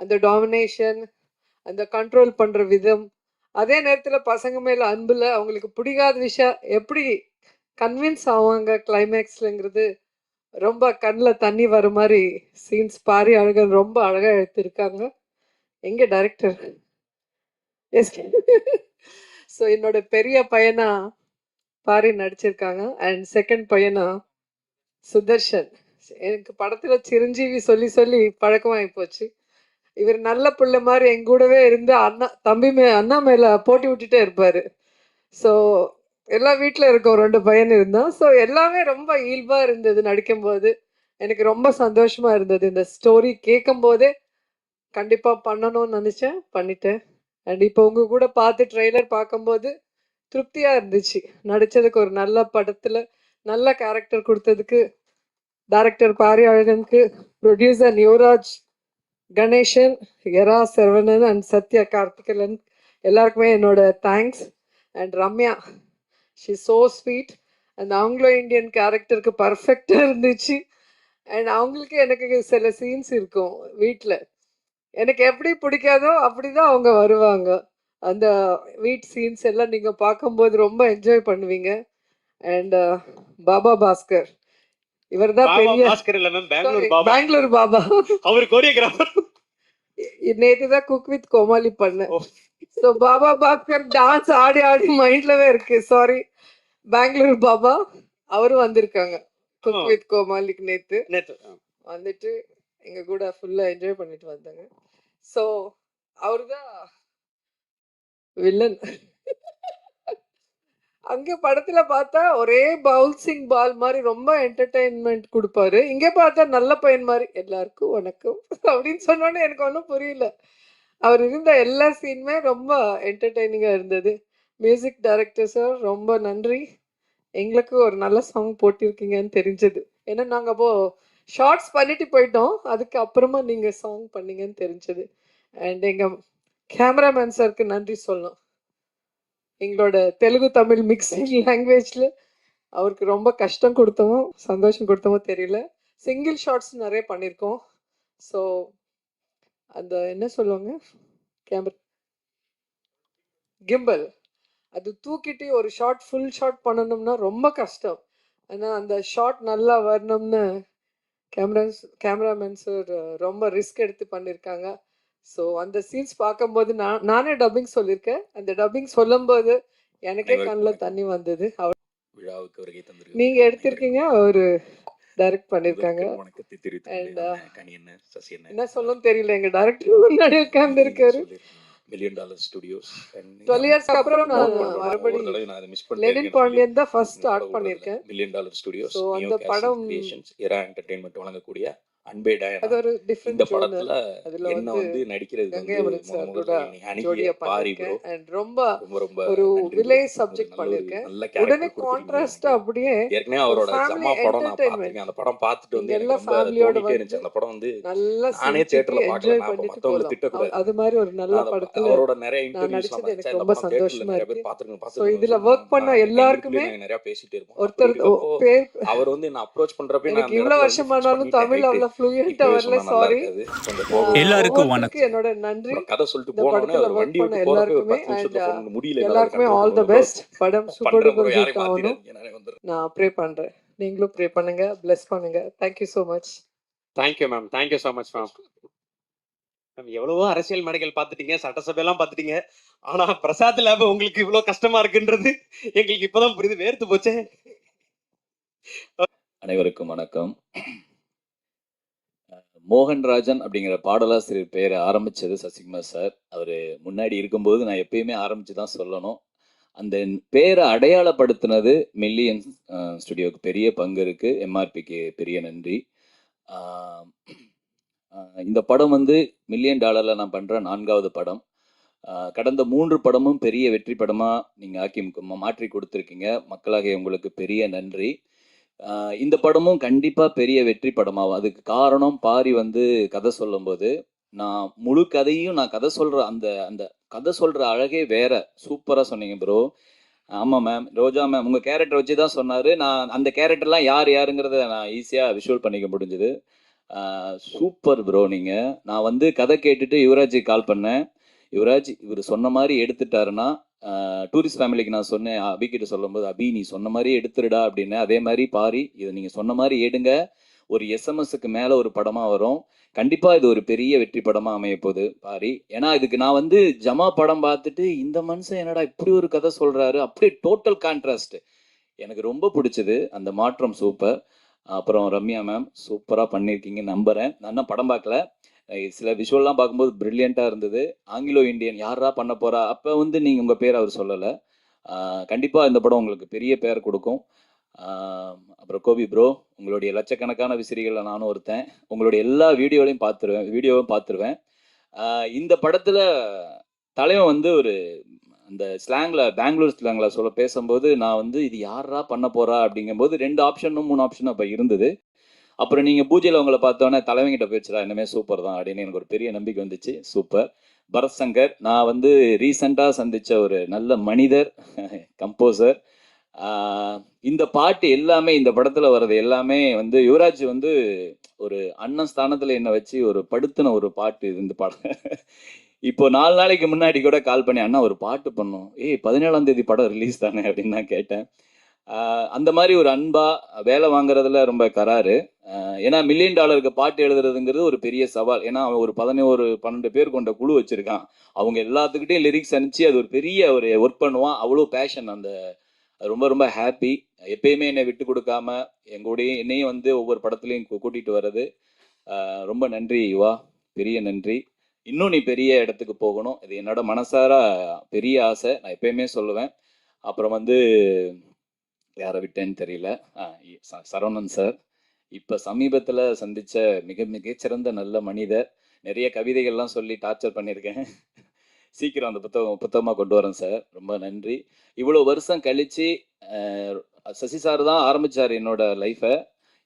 அந்த டாமினேஷன், அந்த கண்ட்ரோல் பண்ணுற விதம், அதே நேரத்தில் பசங்க மேலே அன்பில் அவங்களுக்கு பிடிக்காத விஷயம் எப்படி கன்வின்ஸ் ஆவாங்க கிளைமேக்ஸ்லங்கிறது ரொம்ப கண்ணில் தண்ணி வர மாதிரி சீன்ஸ் பாரி அழகன் ரொம்ப அழகாக எடுத்திருக்காங்க. எங்கே டைரக்டர்? எஸ். ஸோ என்னோட பெரிய பையனா பாரி நடிச்சிருக்காங்க, அண்ட் செகண்ட் பையனா சுதர்ஷன். எனக்கு படத்தில் சிரஞ்சீவி சொல்லி சொல்லி பழக்கமாகி போச்சு. இவர் நல்ல பிள்ளை மாதிரி எங்க கூடவே இருந்து அண்ணா மேலே போட்டி விட்டுட்டே இருப்பார். ஸோ எல்லா வீட்டில் இருக்கோம், 2 பையன் இருந்தான். ஸோ எல்லாமே ரொம்ப இயல்பாக இருந்தது நடிக்கும்போது. எனக்கு ரொம்ப சந்தோஷமாக இருந்தது. இந்த ஸ்டோரி கேட்கும் போதே கண்டிப்பாக பண்ணணும்னு நினச்சேன், பண்ணிட்டேன். அண்ட் இப்போ உங்கள் கூட பார்த்து ட்ரெய்லர் பார்க்கும்போது திருப்தியாக இருந்துச்சு. நடித்ததுக்கு ஒரு நல்ல படத்தில் நல்ல கேரக்டர் கொடுத்ததுக்கு டைரக்டர் பாரி அழகனுக்கு, ப்ரொடியூசர் யுவராஜ் கணேசன், எரா சரவணன் அண்ட் சத்யா கார்த்திகலன் எல்லாருக்குமே என்னோட thanks. And Ramya, she so sweet. அந்த ஆங்கிலோ இண்டியன் கேரக்டருக்கு பர்ஃபெக்டாக இருந்துச்சு. அண்ட் அவங்களுக்கு எனக்கு சில சீன்ஸ் இருக்கும் வீட்டில், எனக்கு எப்படி பிடிக்காதோ அப்படி தான் அவங்க வருவாங்க. அந்த வீட் சீன்ஸ் எல்லாம் நீங்கள் பார்க்கும்போது ரொம்ப என்ஜாய் பண்ணுவீங்க. அண்ட் பாபா பாஸ்கர், இவர் தான் பெரிய பாஸ்கர் இல்ல மேம், பெங்களூர் பாபா. பெங்களூர் பாபா. அவர் கோரியோகிராஃபர். நேற்று தான் குக் வித் கோமாளி பண்ணேன். ஸோ பாபா பாஸ்கர் டான்ஸ் ஆடி ஆடி மைண்ட்லவே இருக்கு. சாரி, பெங்களூர் பாபா அவரும் வந்திருக்காங்க குக் வித் கோமாளிக்கு நேற்று வந்துட்டு எங்க கூட ஃபுல்லா என்ஜாய் பண்ணிட்டு வந்தாங்க. ஸோ அவரு தான் வில்லன். அங்க படத்துல பார்த்தா ஒரே பவுன்சிங் பால் மாதிரி ரொம்ப என்டர்டெயின்மெண்ட் கொடுப்பாரு. இங்க பார்த்தா நல்ல பையன் மாதிரி எல்லாருக்கும் வணக்கம் அப்படின்னு சொன்னோன்னே எனக்கு ஒன்றும் புரியல. அவர் இருந்த எல்லா சீனுமே ரொம்ப என்டர்டெய்னிங்காக இருந்தது. மியூசிக் டைரக்டர் சார் ரொம்ப நன்றி. எங்களுக்கு ஒரு நல்ல சாங் போட்டிருக்கீங்கன்னு தெரிஞ்சது. ஏன்னா நாங்கள் அப்போது ஷார்ட்ஸ் பண்ணிட்டு போயிட்டோம். அதுக்கு அப்புறமா நீங்கள் சாங் பண்ணீங்கன்னு தெரிஞ்சது. அண்ட் எங்கள் கேமராமேன் சாருக்கு நன்றி சொல்லணும். எங்களோட தெலுங்கு தமிழ் மிக்சிங் லாங்குவேஜில் அவருக்கு ரொம்ப கஷ்டம் கொடுத்தோமோ சந்தோஷம் கொடுத்தோமோ தெரியல. சிங்கிள் ஷார்ட்ஸ் நிறைய பண்ணியிருக்கோம். ஸோ அந்த என்ன சொல்லுவாங்க கேமரா கிம்பல் அது தூக்கிட்டு ஒரு ஷார்ட் ஃபுல் ஷாட் பண்ணணும்னா ரொம்ப கஷ்டம். ஆனால் அந்த ஷாட் நல்லா வரணும்னு கேமராமேன் சார் ரொம்ப ரிஸ்க் எடுத்து பண்ணியிருக்காங்க. ஸோ அந்த சீன்ஸ் பார்க்கும்போது நானே டப்பிங் சொல்லியிருக்கேன். அந்த டப்பிங் சொல்லும்போது எனக்கே கண்ணில் தண்ணி வந்தது. விழாவுக்கு வருகை நீங்கள் எடுத்திருக்கீங்க, அவர் டைரக்ட் பண்ணியிருக்காங்க. வணக்கத்தை தெரிவித்துக் And, கொள்கிறேன். கனியண்ண, சசியண்ண. என்ன சொல்லணும்னு தெரியல, எங்கள் டைரக்டர் முன்னாடி உட்கார்ந்துருக்காரு. $1 million studios. 12 years அப்புறம் நான் ஒரு மறுபடியும் தடவை நான் அதை மிஸ் லெனின் பண்ணிட்டேன். பாண்டியன் தான் ஃபர்ஸ்ட் ஸ்டார்ட் பண்ணியிருக்கேன். $1 million studios, ஸோ நியோ அந்த கேசல் படம் கிரியேஷன்ஸ், எரா என்டர்டெயின்மெண்ட் வழங்கக்கூடிய அன்பே டயனா. அது ஒரு இந்த டிஃப்ரெண்ட் படத்துல அதுல என்ன வந்து நடிக்கிறதுக்கு கங்கை வந்து அமரன் சார் கூட அணுகிய ஜோடியா பாரி ப்ரோ பண்ணிருக்கேன். அண்ட் ரொம்ப ரொம்ப ரொம்ப ஒரு நன்றி bro. வில்லேஜ் ஒரு சப்ஜெக்ட் நல்ல பண்ணிருக்கேன். நல்ல உடனே கேரக்டர் கான்ட்ராஸ்டா கொடுத்துருக்கீங்க. அப்படியே ஏற்கனவே ஒரு அவரோட ஃபேமிலி ஜமா படம் நான் என்டர்டெயின்மெண்ட். பார்த்திருக்கேன். அந்த படம் பார்த்துட்டு வந்து நீங்க எனக்கு எல்லாம் ரொம்ப ஃபேமிலியோட தோணிட்டே வந்து இருந்துச்சு. அந்த படம் வந்து நல்லா நானே சிரிச்சிட்டு தியேட்டர்ல பார்க்கல. என்ஜாய் நான் அப்ப பண்ணிட்டு மத்தவங்களை போகலாம். திட்டக்கூடாது. அது மாதிரி ஒரு நல்ல படத்துல அவரோட நிறைய நான் இன்டர்வியூஸ்லாம் நடிச்சது பார்த்தேன். எனக்கு இந்த ரொம்ப படம் தியேட்டர்ல சந்தோஷமா நிறைய இருக்கு. பேர் பார்த்துருக்கணும் ஸோ இதுல பார்த்துருக்கணும் ஒர்க் பண்ண எல்லாருக்குமே நாங்க நிறைய பேசிட்டு இருப்போம். அப்படி ஒருத்தர் இருக்கப்போ பேர் அவர் வந்து என்ன அப்ரோச் பண்றப்ப நான் எனக்கு அந்த இவ்வளவு இடத்துல வந்து வருஷம் ஃபிக்ஸ் ஆனாலும் பண்ணிட்டேன். தமிழ் ரைட்டு, அவ்வளவு ஃப்ளூயண்டா இப்பவே வரல. சொன்னா நல்லா சாரி. இருக்காது. கொஞ்சம் கோவம் எல்லாருக்கும் ஒவ்வொருத்தருக்கு என்னோட நன்றி. அப்புறம் கதை சொல்லிட்டு இந்த போனோடனே படத்துல அவர் ஒர்க் வண்டி பண்ண விட்டு போறப்ப ஒரு எல்லாருக்குமே 10 நிமிஷத்துல அண்ட் phone முடியல என்னால எல்லாருக்குமே control ஆல் த பண்ண முடியல. பெஸ்ட். படம் சூப்பர் பண்ற டூப்பர் bro, ஹிட் யாரையும் ஆகணும். மாத்திடாதீங்க. நானே வந்துடுறேன். நான் ப்ரே பண்றேன். நீங்களும் ப்ரே பண்ணுங்க, பிளஸ் பண்ணுங்க. Thank you so much. Thank you ma'am, thank you so much ma'am. Ma'am எவ்வளவோ அரசியல் மேடைகள் பார்த்துட்டீங்க, சட்டசபையெல்லாம் பார்த்துட்டீங்க. ஆனா பிரசாத் லேப் உங்களுக்கு இவ்வளவு கஷ்டமா இருக்குன்றது எங்களுக்கு இப்பதான் புரியுது. வேர்த்து போச்சே. அனைவருக்கும் வணக்கம். மோகன்ராஜன் அப்படிங்கிற பாடலாசிரியர் பெயரை ஆரம்பிச்சது சசிகுமார் சார். அவர் முன்னாடி இருக்கும்போது நான் எப்பயுமே ஆரம்பிச்சு தான் சொல்லணும். அந்த பேரை அடையாளப்படுத்தினது மில்லியன் ஸ்டுடியோவுக்கு பெரிய பங்கு இருக்கு. எம்ஆர்பிக்கு பெரிய நன்றி. இந்த படம் வந்து $1 million நான் பண்ற 4வது படம். கடந்த 3 படமும் பெரிய வெற்றி படமா நீங்க ஆக்கி மாற்றி கொடுத்துருக்கீங்க. மக்களாகிய உங்களுக்கு பெரிய நன்றி. இந்த படமும் கண்டிப்பா பெரிய வெற்றி படமாகும். அதுக்கு காரணம் பாரி வந்து கதை சொல்லும்போது நான் முழு கதையும் நான் கதை சொல்ற அந்த அந்த கதை சொல்ற அழகே வேற. சூப்பரா சொன்னீங்க ப்ரோ. ஆமா மேம், ரோஜா மேம் உங்க கேரக்டர் வச்சு தான் சொன்னாரு. நான் அந்த கேரக்டர்லாம் யார் யாருங்கிறத நான் ஈஸியா விஷுவல் பண்ணிக்க முடிஞ்சது. Super bro. நீங்க நான் வந்து கதை கேட்டுட்டு யுவராஜி கால் பண்ணேன். யுவராஜ் இவர் சொன்ன மாதிரி எடுத்துட்டாருன்னா டூரிஸ்ட் ஃபேமிலிக்கு நான் சொன்னேன். அபிகிட்ட சொல்லும்போது அபி நீ சொன்ன மாதிரி எடுத்துருடா அப்படின்னு. அதே மாதிரி பாரி இதை நீங்க சொன்ன மாதிரி எடுங்க. ஒரு எஸ்எம்எஸ்க்கு மேல ஒரு படமா வரும். கண்டிப்பா இது ஒரு பெரிய வெற்றி படமா அமைய போகுது பாரி. ஏன்னா இதுக்கு நான் வந்து ஜமா படம் பார்த்துட்டு இந்த மனுஷன் என்னடா இப்படி ஒரு கதை சொல்றாரு, அப்படியே டோட்டல் கான்ட்ராஸ்ட். எனக்கு ரொம்ப பிடிச்சது அந்த மாற்றம். சூப்பர். அப்புறம் ரம்யா மேம் சூப்பரா பண்ணியிருக்கீங்க நம்புறேன். நான் இன்னும் படம் பார்க்கல. சில விஷுவல்லாம் பார்க்கும்போது பிரில்லியண்ட்டாக இருந்தது. ஆங்கிலோ இந்தியன் யாரா பண்ண போறா, அப்போ வந்து நீங்கள் உங்கள் பேர் அவர் சொல்லலை. கண்டிப்பாக இந்த படம் உங்களுக்கு பெரிய பேர் கொடுக்கும். அப்புறம் கோபி ப்ரோ, உங்களுடைய லட்சக்கணக்கான விசிறிகளில் நானும் ஒருத்தன். உங்களுடைய எல்லா வீடியோவையும் பார்த்துருவேன். இந்த படத்தில் தலைவன் வந்து ஒரு அந்த ஸ்லாங்கில் பெங்களூர் ஸ்லாங்கில் பேசும்போது நான் வந்து இது யாரா பண்ண போறா அப்படிங்கும்போது 2 ஆப்ஷனும் 3 ஆப்ஷனும் அப்போ இருந்தது. அப்புறம் நீங்கள் பூஜையில் உங்களை பார்த்தோன்னே தலைவங்கிட்ட போயிடுச்சுடா இனிமே சூப்பர் தான் அப்படின்னு எனக்கு ஒரு பெரிய நம்பிக்கை வந்துச்சு. சூப்பர். பரத் சங்கர் நான் வந்து ரீசெண்டாக சந்தித்த ஒரு நல்ல மனிதர், கம்போசர். இந்த பாட்டு எல்லாமே இந்த படத்தில் வர்றது எல்லாமே வந்து யுவராஜ் வந்து ஒரு அண்ணன் ஸ்தானத்தில் என்னை வச்சு ஒரு படுத்தின ஒரு பாட்டு இது. இந்த பாடம் இப்போ 4 நாளைக்கு முன்னாடி கூட கால் பண்ணி அண்ணா ஒரு பாட்டு பண்ணோம். 17ஆம் தேதி படம் ரிலீஸ் தானே அப்படின்னு நான் கேட்டேன். அந்த மாதிரி ஒரு அன்பா வேலை வாங்குறதுல ரொம்ப கராரு. ஏன்னா $1 million பாட்டு எழுதுறதுங்கிறது ஒரு பெரிய சவால். ஏன்னா அவன் ஒரு 11-12 பேர் கொண்ட குழு வச்சிருக்கான். அவங்க எல்லாத்துக்கிட்டையும் லிரிக்ஸ் அனுப்பிச்சு அது ஒரு பெரிய ஒரு ஒர்க் பண்ணுவான். அவ்வளோ பேஷன். அந்த ரொம்ப ரொம்ப ஹாப்பி. எப்பயுமே என்னை விட்டு கொடுக்காம எங்கூடையும் என்னையும் வந்து ஒவ்வொரு படத்துலையும் கூட்டிகிட்டு வர்றது. ரொம்ப நன்றி யுவா, பெரிய நன்றி. இன்னும் நீ பெரிய இடத்துக்கு போகணும், இது என்னோட மனசார பெரிய ஆசை. நான் எப்பயுமே சொல்லுவேன். அப்புறம் வந்து யாரை விட்டேன்னு தெரியல. சரவணன் சார் இப்போ சமீபத்தில் சந்தித்த மிகச்சிறந்த நல்ல மனிதர். நிறைய கவிதைகள்லாம் சொல்லி டார்ச்சர் பண்ணியிருக்கேன். சீக்கிரம் அந்த புத்தகமாக கொண்டு வரேன் சார். ரொம்ப நன்றி. இவ்வளோ வருஷம் கழிச்சு சசி சார் தான் ஆரம்பிச்சார் என்னோட லைஃப்பை.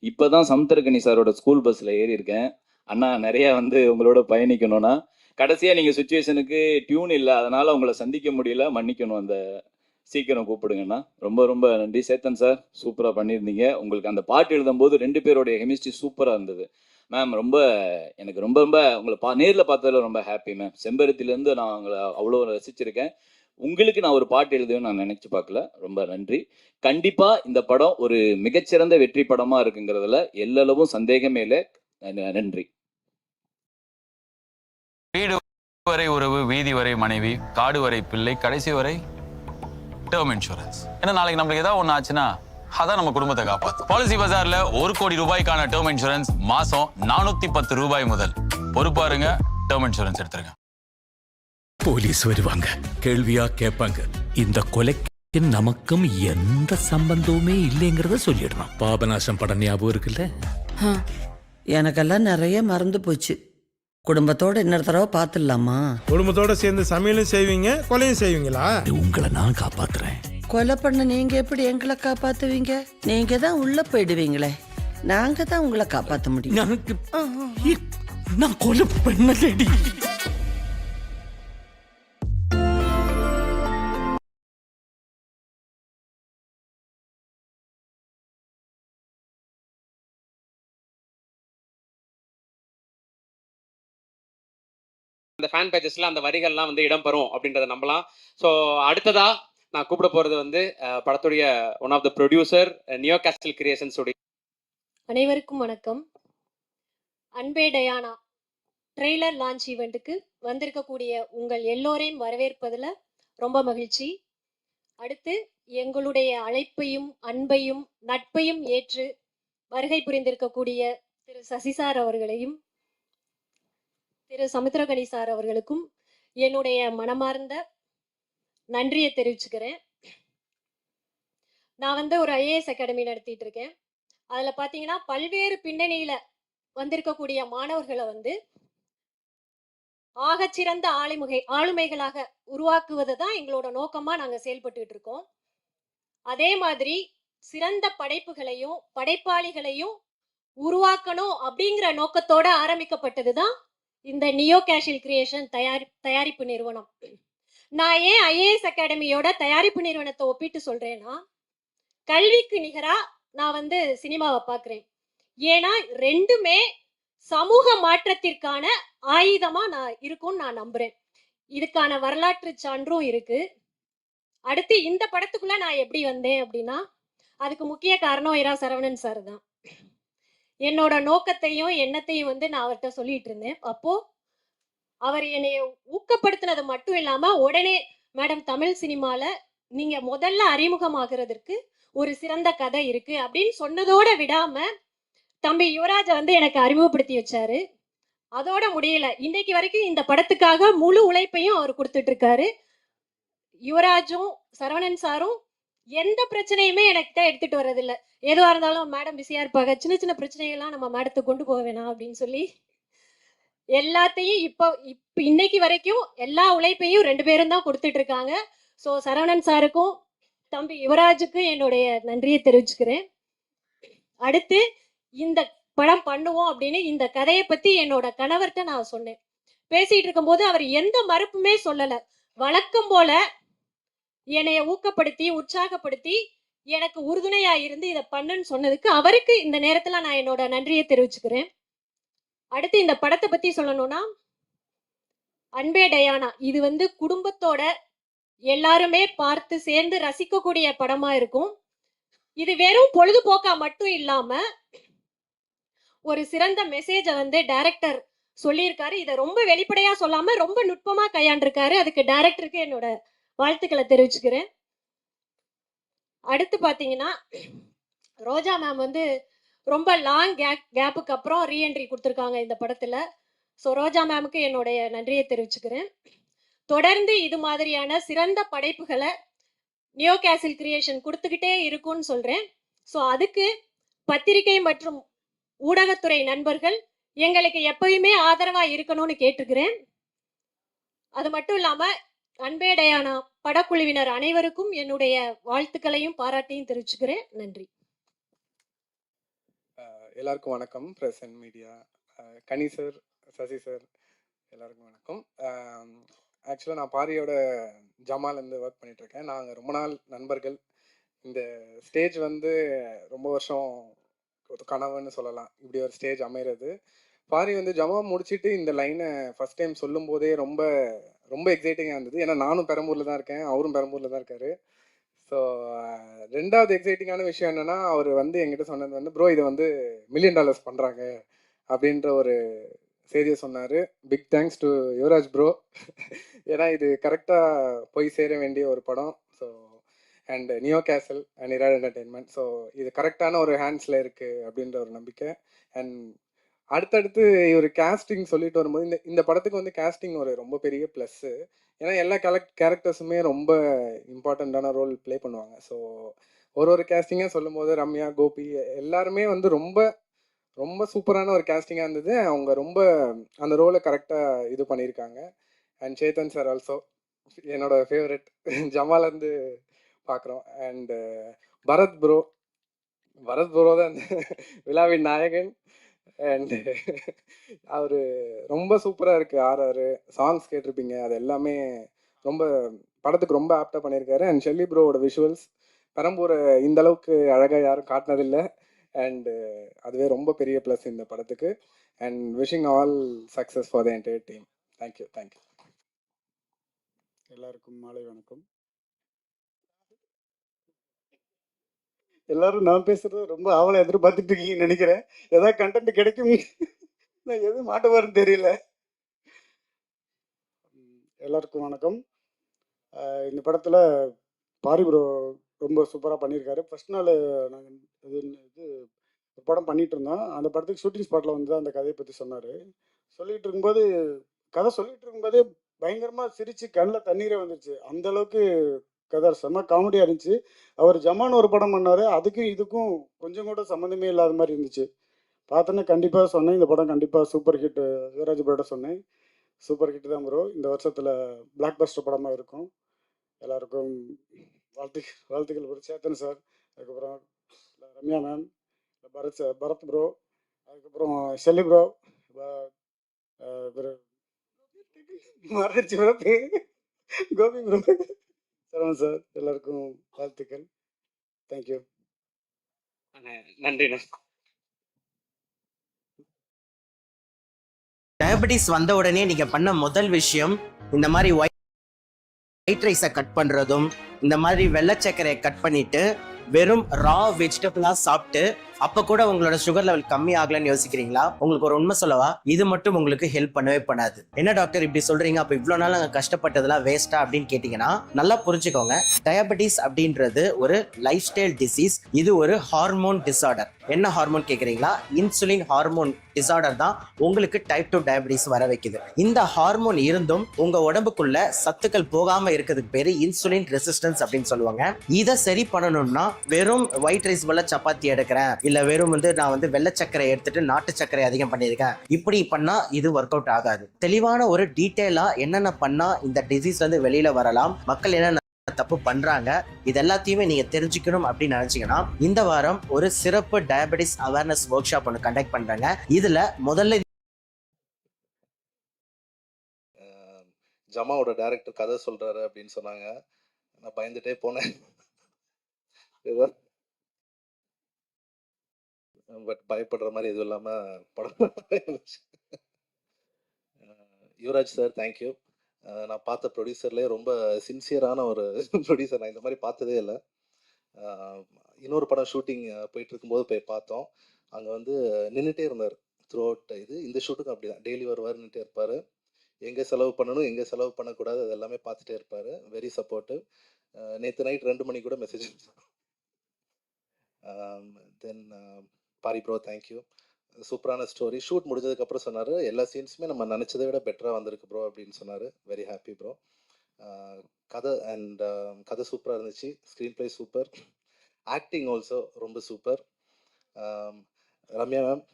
இப்போ தான் சமுத்திரக்கனி சாரோட ஸ்கூல் பஸ்ஸில் ஏறி இருக்கேன். அண்ணா நிறையா உங்களோட பயணிக்கணும்னா, கடைசியாக நீங்கள் சுச்சுவேஷனுக்கு டியூன் இல்லை, அதனால் உங்களை சந்திக்க முடியல, மன்னிக்கணும். அந்த சீக்கிரம் கூப்பிடுங்கண்ணா. ரொம்ப ரொம்ப நன்றி. சேத்தன் சார் சூப்பராக பண்ணியிருந்தீங்க. உங்களுக்கு அந்த பாட்டு எழுதும்போது 2 பேருடைய கெமிஸ்ட்ரி சூப்பராக இருந்தது மேம். எனக்கு ரொம்ப ரொம்ப உங்களை நேரில் பார்த்ததில் ரொம்ப ஹாப்பி மேம். செம்பருத்திலேருந்து நான் உங்களை அவ்வளோ ரசிச்சிருக்கேன். உங்களுக்கு நான் ஒரு பாட்டு எழுதுவேன்னு நான் நினச்சி பார்க்கல. ரொம்ப நன்றி. கண்டிப்பாக இந்த படம் ஒரு மிகச்சிறந்த வெற்றி படமாக இருக்குங்கிறதுல எல்லளவும் சந்தேகமே இல்லை. நன்றி. வீடு வரை உறவு, வீதி வரை மனைவி, காடு வரை பிள்ளை, கடைசி வரை டேர்ம் இன்சூரன்ஸ். ஏன்னா நாளைக்கு நம்மளுக்கு ஏதாவது ஒன்று ஆச்சுன்னா அதான் நம்ம குடும்பத்தை காப்பாற்றும். பாலிசி பஜார்ல 1 கோடி ரூபாய்க்கான டேர்ம் இன்சூரன்ஸ் மாசம் 410 ரூபாய் முதல். பொறுப்பாருங்க, டேர்ம் இன்சூரன்ஸ் எடுத்துருங்க. போலீஸ் வருவாங்க, கேள்வியா கேட்பாங்க. இந்த கொலைக்கு நமக்கும் எந்த சம்பந்தமுமே இல்லைங்கிறத சொல்லிடணும். பாபநாசம் படம் ஞாபகம் இருக்குல்ல? எனக்கெல்லாம் நிறைய மறந்து போச்சு. குடும்பத்தோட இன்னொரு தடவை பார்த்துடலாமா? குடும்பத்தோட சேர்ந்து சமையலும் செய்வீங்க, கொலையும் செய்வீங்களா? உங்களை நான் காப்பாத்துறேன். கொலை பண்ண நீங்க எப்படி எங்களை காப்பாத்துவீங்க? நீங்க தான் உள்ள போயிடுவீங்களே, நாங்க தான் உங்களை காப்பாற்ற முடியும். நான் கொலை பண்ணலடி. அந்த ஃபேன் பேஜஸ்ல அந்த வரிகள்லாம் இடம்பெறும் அப்படின்றத நம்பலாம். ஸோ அடுத்ததா நான் கூப்பிட போறது படத்துடைய one of the producer, Neo Castle Creations உடைய. அனைவருக்கும் வணக்கம். அன்பே டயானா ட்ரெய்லர் லான்ச் ஈவெண்ட்டுக்கு வந்திருக்கக்கூடிய உங்கள் எல்லோரையும் வரவேற்பதில் ரொம்ப மகிழ்ச்சி. அடுத்து எங்களுடைய அழைப்பையும் அன்பையும் நட்பையும் ஏற்று வருகை புரிந்திருக்கக்கூடிய திரு சசி சார் அவர்களையும் திரு சமுத்திரகனி சார் அவர்களுக்கும் என்னுடைய மனமார்ந்த நன்றியை தெரிவிச்சுக்கிறேன். நான் ஒரு ஐஏஎஸ் அகாடமி நடத்திட்டு இருக்கேன். அதில் பார்த்தீங்கன்னா பல்வேறு பின்னணியில் வந்திருக்கக்கூடிய மாணவர்களை ஆகச்சிறந்த ஆளுமைகளாக உருவாக்குவது தான் எங்களோட நோக்கமாக நாங்கள் செயல்பட்டு இருக்கோம். அதே மாதிரி சிறந்த படைப்புகளையும் படைப்பாளிகளையும் உருவாக்கணும் அப்படிங்கிற நோக்கத்தோட ஆரம்பிக்கப்பட்டது தான் இந்த நியோ கேஷில் கிரியேஷன் தயாரிப்பு நிறுவனம். நான் ஏன் ஐஏஎஸ் அகாடமியோட தயாரிப்பு நிறுவனத்தை ஒப்பிட்டு சொல்றேன்னா, கல்விக்கு நிகரா நான் சினிமாவை பார்க்குறேன். ஏன்னா ரெண்டுமே சமூக மாற்றத்திற்கான ஆயுதமா நான் இருக்கும்னு நான் நம்புறேன். இதுக்கான வரலாற்று சான்றும் இருக்கு. அடுத்து இந்த படத்துக்குள்ள நான் எப்படி வந்தேன் அப்படின்னா, அதுக்கு முக்கிய காரணம் இரா சரவணன் சார் தான். என்னோட நோக்கத்தையும் எண்ணத்தையும் நான் அவர்கிட்ட சொல்லிட்டு இருந்தேன். அப்போ அவர் என்னைய ஊக்கப்படுத்தினது மட்டும் இல்லாம உடனே, மேடம் தமிழ் சினிமால நீங்க முதல்ல அறிமுகமாகிறதுக்கு ஒரு சிறந்த கதை இருக்கு அப்படின்னு சொன்னதோட விடாம தம்பி யுவராஜ எனக்கு அறிமுகப்படுத்தி வச்சாரு. அதோட முடியல, இன்னைக்கு வரைக்கும் இந்த படத்துக்காக முழு உழைப்பையும் அவர் கொடுத்துட்டு இருக்காரு. யுவராஜும் சரவணன் சாரும் எந்த பிரச்சனையுமே எனக்கு எடுத்துட்டு வர்றதில்லை. எதுவா இருந்தாலும் மேடம் பிஸியா இருப்பாங்க, சின்ன சின்ன பிரச்சனைகள்லாம் நம்ம மேடத்தை கொண்டு போக வேணாம் அப்படின்னு சொல்லி எல்லாத்தையும் இப்போ இன்னைக்கு வரைக்கும் எல்லா உழைப்பையும் 2 பேரும் தான் கொடுத்துட்டு இருக்காங்க. ஸோ சரவணன் சாருக்கும் தம்பி யுவராஜுக்கும் என்னுடைய நன்றியை தெரிவிச்சுக்கிறேன். அடுத்து இந்த படம் பண்ணுவோம் அப்படின்னு இந்த கதையை பத்தி என்னோட கணவர்கிட்ட நான் சொன்னேன். பேசிட்டு இருக்கும்போது அவர் எந்த மறுப்புமே சொல்லல. வழக்கம் போல என்னைய ஊக்கப்படுத்தி உற்சாகப்படுத்தி எனக்கு உறுதுணையா இருந்து இதை பண்ணுன்னு சொன்னதுக்கு அவருக்கு இந்த நேரத்துல நான் என்னோட நன்றியை தெரிவிச்சுக்கிறேன். அடுத்து இந்த படத்தை பத்தி சொல்லணும்னா, அன்பே டயானா இது குடும்பத்தோட எல்லாருமே பார்த்து சேர்ந்து ரசிக்கக்கூடிய படமா இருக்கும். இது வெறும் பொழுதுபோக்கா மட்டும் இல்லாம ஒரு சிறந்த மெசேஜை டைரக்டர் சொல்லியிருக்காரு. இதை ரொம்ப வெளிப்படையா சொல்லாம ரொம்ப நுட்பமா கையாண்டிருக்காரு. அதுக்கு டைரக்டருக்கு என்னோட வாழ்த்துக்களை தெரிவிச்சுக்கிறேன். அடுத்து பாத்தீங்கன்னா, ரோஜா மேம் ரொம்ப லாங் கேப்புக்கு அப்புறம் ரீஎன்ட்ரி கொடுத்துருக்காங்க இந்த படத்துல. ஸோ ரோஜா மேமுக்கு என்னுடைய நன்றியை தெரிவிச்சுக்கிறேன். தொடர்ந்து இது மாதிரியான சிறந்த படைப்புகளை நியோ கேசில் கிரியேஷன் கொடுத்துக்கிட்டே இருக்கும்னு சொல்றேன். ஸோ அதுக்கு பத்திரிகை மற்றும் ஊடகத்துறை நண்பர்கள் எங்களுக்கு எப்பயுமே ஆதரவா இருக்கணும்னு கேட்டுக்கிறேன். அது மட்டும் இல்லாம அன்பே டயானா படக்குழுவினர் அனைவருக்கும் என்னுடைய வாழ்த்துக்களையும் பாராட்டையும் தெரிவிச்சுக்கிறேன். நன்றி. எல்லாருக்கும் வணக்கம். Press and media, Ghani sir, Sasi sir, எல்லாருக்கும் வணக்கம். ஆக்சுவலாக நான் பாரியோட ஜமாலேருந்து ஒர்க் பண்ணிகிட்ருக்கேன். நாங்கள் ரொம்ப நாள் நண்பர்கள். இந்த ஸ்டேஜ் வந்து ரொம்ப வருஷம் ஒரு கனவுன்னு சொல்லலாம், இப்படி ஒரு ஸ்டேஜ் அமைகிறது. பாரி வந்து ஜமா முடிச்சுட்டு இந்த லைனை ஃபஸ்ட் டைம் சொல்லும் போதே ரொம்ப ரொம்ப எக்ஸைட்டிங்காக இருந்தது. ஏன்னா நானும் பெரம்பூரில் தான் இருக்கேன், அவரும் பெரம்பூரில் தான் இருக்கார். ஸோ ரெண்டாவது எக்ஸைட்டிங்கான விஷயம் என்னென்னா, அவர் வந்து எங்கிட்ட சொன்னது வந்து, ப்ரோ இதை வந்து $1 மில்லியன் பண்ணுறாங்க அப்படின்ற ஒரு செய்தியை சொன்னார். Big thanks to Yuvaraj bro. ஏன்னா இது கரெக்டாக போய் சேர வேண்டிய ஒரு படம். So and Neo Castle and Era entertainment. So இது கரெக்டான ஒரு ஹேண்ட்ஸில் இருக்குது அப்படின்ற ஒரு நம்பிக்கை. அண்ட் அடுத்தடுத்து ஒரு கேஸ்டிங் சொல்லிட்டு வரும்போது இந்த படத்துக்கு வந்து கேஸ்டிங் ஒரு ரொம்ப பெரிய ப்ளஸ்ஸு. ஏன்னா எல்லா கேரக்டர்ஸுமே ரொம்ப இம்பார்ட்டண்ட்டான ரோல் ப்ளே பண்ணுவாங்க. ஸோ ஒரு கேஸ்டிங்காக சொல்லும் போது ரம்யா, கோபி எல்லாருமே வந்து ரொம்ப ரொம்ப சூப்பரான ஒரு கேஸ்டிங்காக இருந்தது. அவங்க ரொம்ப அந்த ரோலை கரெக்டாக இது பண்ணியிருக்காங்க. அண்ட் சேத்தன் சார் ஆல்சோ என்னோட ஃபேவரட். ஜமாலேருந்து பார்க்குறோம். அண்டு பரத் ப்ரோ தான் அந்த விழாவின் நாயகன். அண்டு அவர் ரொம்ப சூப்பராக இருக்குது. ஆர்ஆர் சாங்ஸ் கேட்டிருப்பீங்க, அது எல்லாமே ரொம்ப படத்துக்கு ரொம்ப ஆப்டாக பண்ணியிருக்காரு. அண்ட் ஷெல்லி ப்ரோவோட விஷுவல்ஸ் பெரம்பூரை இந்த அளவுக்கு அழகாக யாரும் காட்டினதில்லை. அண்டு அதுவே ரொம்ப பெரிய ப்ளஸ் இந்த படத்துக்கு. And wishing all success for the entire team. Thank you. எல்லாருக்கும் மாலை வணக்கம். எல்லாரும் நான் பேசுறது ரொம்ப ஆவலை எதிர்பார்த்துட்டு இருக்கீங்கன்னு நினைக்கிறேன். ஏதாவது கண்டென்ட் கிடைக்கும், நான் எதுவும் மாட்டுவாருன்னு தெரியல. எல்லாருக்கும் வணக்கம். இந்த படத்தில் பாரி ப்ரோ ரொம்ப சூப்பராக பண்ணியிருக்காரு. ஃபர்ஸ்ட் நாள் நாங்கள் இது ஒரு படம் பண்ணிகிட்டு இருந்தோம். அந்த படத்துக்கு ஷூட்டிங் ஸ்பாட்டில் வந்து அந்த கதையை பற்றி சொன்னார். சொல்லிகிட்டு இருக்கும்போது கதை சொல்லிகிட்டு இருக்கும்போதே பயங்கரமாக சிரித்து கண்ணில் தண்ணீரே வந்துருச்சு. அந்தளவுக்கு கதை செம்ம காமெடியாக இருந்துச்சு. அவர் ஜமான் ஒரு படம் பண்ணார், அதுக்கும் இதுக்கும் கொஞ்சம் கூட சம்மந்தமே இல்லாத மாதிரி இருந்துச்சு. பார்த்தோன்னே கண்டிப்பாக சொன்னேன், இந்த படம் கண்டிப்பாக சூப்பர் ஹிட். யுவராஜ் ப்ரோட சொன்னேன், சூப்பர் ஹிட் தான் ப்ரோ. இந்த வருஷத்தில் பிளாக் பஸ்டர் படமாக இருக்கும். எல்லாருக்கும் வாழ்த்துக்கள் ப்ரோ. சேத்தன் சார், அதுக்கப்புறம் ரம்யா மேம், பரத் ப்ரோ, அதுக்கப்புறம் ஷெல்லி ப்ரோ, மறந்துச்சு ப்ரோ பேர், கோபி ப்ரோ, சரவணன் சார், எல்லாருக்கும் வாழ்த்துக்கள். தேங்க்யூ. நன்றிண்ணே. டயபெட்டிஸ் வந்த உடனே நீங்க பண்ண முதல் விஷயம் இந்த மாதிரி ஒயிட் ரைஸை கட் பண்றதும், இந்த மாதிரி வெள்ளை சர்க்கரையை கட் பண்ணிட்டு வெறும் ரா வெஜிடபிளா சாப்பிட்டு அப்ப கூட உங்களோட சுகர் லெவல் கம்மி ஆகலன்னு யோசிக்கிறீங்களா? உங்களுக்கு ஒரு உண்மை சொல்லவா, இது மட்டும் உங்களுக்கு ஹெல்ப் பண்ணவே பண்ணாது. என்ன டாக்டர் இப்படி சொல்றீங்க, அப்ப இவ்வளவு நாள் நாங்க கஷ்டப்பட்டதெல்லாம் வேஸ்டா அப்படின்னு கேட்டீங்கன்னா நல்லா புரிஞ்சுக்கோங்க. டயபெட்டிஸ் அப்படின்றது ஒரு லைஃப் ஸ்டைல் டிசீஸ். இது ஒரு ஹார்மோன் டிசார்டர். என்ன ஹார்மோன் கேக்குறீங்களா? இன்சுலின் ஹார்மோன் டிசார்டர் தான் உங்களுக்கு டைப் 2 டயபெட்டிஸ் வர வைக்குது. இந்த ஹார்மோன் இருந்தும் உங்க உடம்புக்குள்ள சத்துக்கள் போகாம இருக்கிறதுக்கு பேரு இன்சுலின் ரெசிஸ்டன்ஸ் அப்படின்னு சொல்லுவாங்க. இதை சரி பண்ணணும்னா வெறும் ஒயிட் ரைஸ் போல சப்பாத்தி எடுக்கிறேன், இல்ல வெறும் நான் வெள்ளை சர்க்கரை எடுத்துட்டு நாட்டு சர்க்கரை அதிகம் பண்ணியிருக்கேன், இப்படி பண்ணா இது ஒர்க் அவுட் ஆகாது. தெளிவான ஒரு டீட்டெயிலா என்னென்ன பண்ணா இந்த டிசீஸ்ல இருந்து வெளியில வரலாம், மக்கள் என்னென்ன தப்பு பண்றாங்க, இது எல்லாத்தையுமே நீங்க தெரிஞ்சுக்கணும் அப்படின்னு நினைச்சீங்கன்னா இந்த வாரம் ஒரு சிறப்பு டயபெட்டிஸ் அவேர்னஸ் ஒர்க் ஷாப் ஒன்று கண்டக்ட் பண்றாங்க. இதுல முதல்ல ஜமாவோட டைரக்டர் கதை சொல்றாரு அப்படின்னு சொன்னாங்க. நான் பயந்துட்டே போனேன். பட் பயப்படுற மாதிரி எதுவும் இல்லாம படம். Yuvaraj sir thank you. நான் பார்த்த ப்ரொடியூசர்லேயே ரொம்ப சின்சியரான ஒரு ப்ரொடியூசர். நான் இந்த மாதிரி பார்த்ததே இல்லை. இன்னொரு படம் ஷூட்டிங் போயிட்டு இருக்கும்போது போய் பார்த்தோம். அங்கே நின்றுட்டே இருந்தார் த்ரூ அவுட். இந்த ஷூட்டுக்கும் அப்படி தான், டெய்லி வருவார், நின்றுட்டே இருப்பார். எங்கே செலவு பண்ணணும், எங்கே செலவு பண்ணக்கூடாது, அது எல்லாமே பார்த்துட்டே இருப்பார். Very supportive. நேற்று நைட் 2 மணிக்கு கூட மெசேஜ். தென் பாரி ப்ரோ தேங்க்யூ. சூப்பரான ஸ்டோரி. ஷூட் முடிஞ்சதுக்கப்புறம் சொன்னார், எல்லா சீன்ஸுமே நம்ம நினச்சதை விட பெட்டராக வந்திருக்கு ப்ரோ அப்படின்னு சொன்னார். Very happy bro. கதை சூப்பராக இருந்துச்சு. Screen play super. Acting also ரொம்ப சூப்பர். ரம்யா மேம்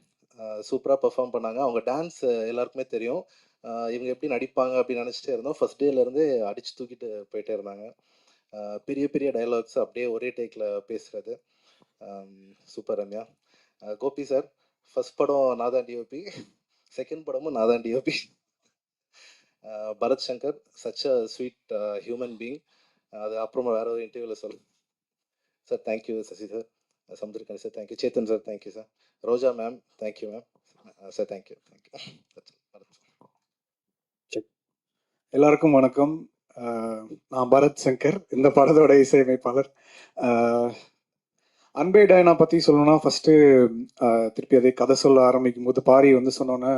சூப்பராக பெர்ஃபார்ம் பண்ணாங்க. அவங்க டான்ஸ் எல்லாருக்குமே தெரியும். இவங்க எப்படி நடிப்பாங்க அப்படின்னு நினச்சிட்டே இருந்தோம். ஃபர்ஸ்ட் டேலேருந்தே அடித்து தூக்கிட்டு போயிட்டே இருந்தாங்க. பெரிய பெரிய டயலாக்ஸ் அப்படியே ஒரே டேக்கில் பேசுகிறது. Super Ramya. Gopi sir, first படம் நான் தான் டிஓபி, செகண்ட் படமும் நான் தான் DOP. Bharath Shankar, such a sweet human being. அது அப்புறமா வேற ஒரு இன்டர்வியூவில் சொல்ல sir. Thank you Sasi sir, Samuthirakani sir, thank you Chetan sir, thank you sir, Roja ma'am, thank you ma'am sir, thank you. எல்லாருக்கும் வணக்கம். நான் பரத் சங்கர், இந்த படத்தோட இசையமைப்பாளர். அன்பே டயனா பற்றி சொல்லணும்னா ஃபஸ்ட்டு திருப்பி அதே கதை சொல்ல ஆரம்பிக்கும் போது பாரி வந்து சொன்னோன்னே,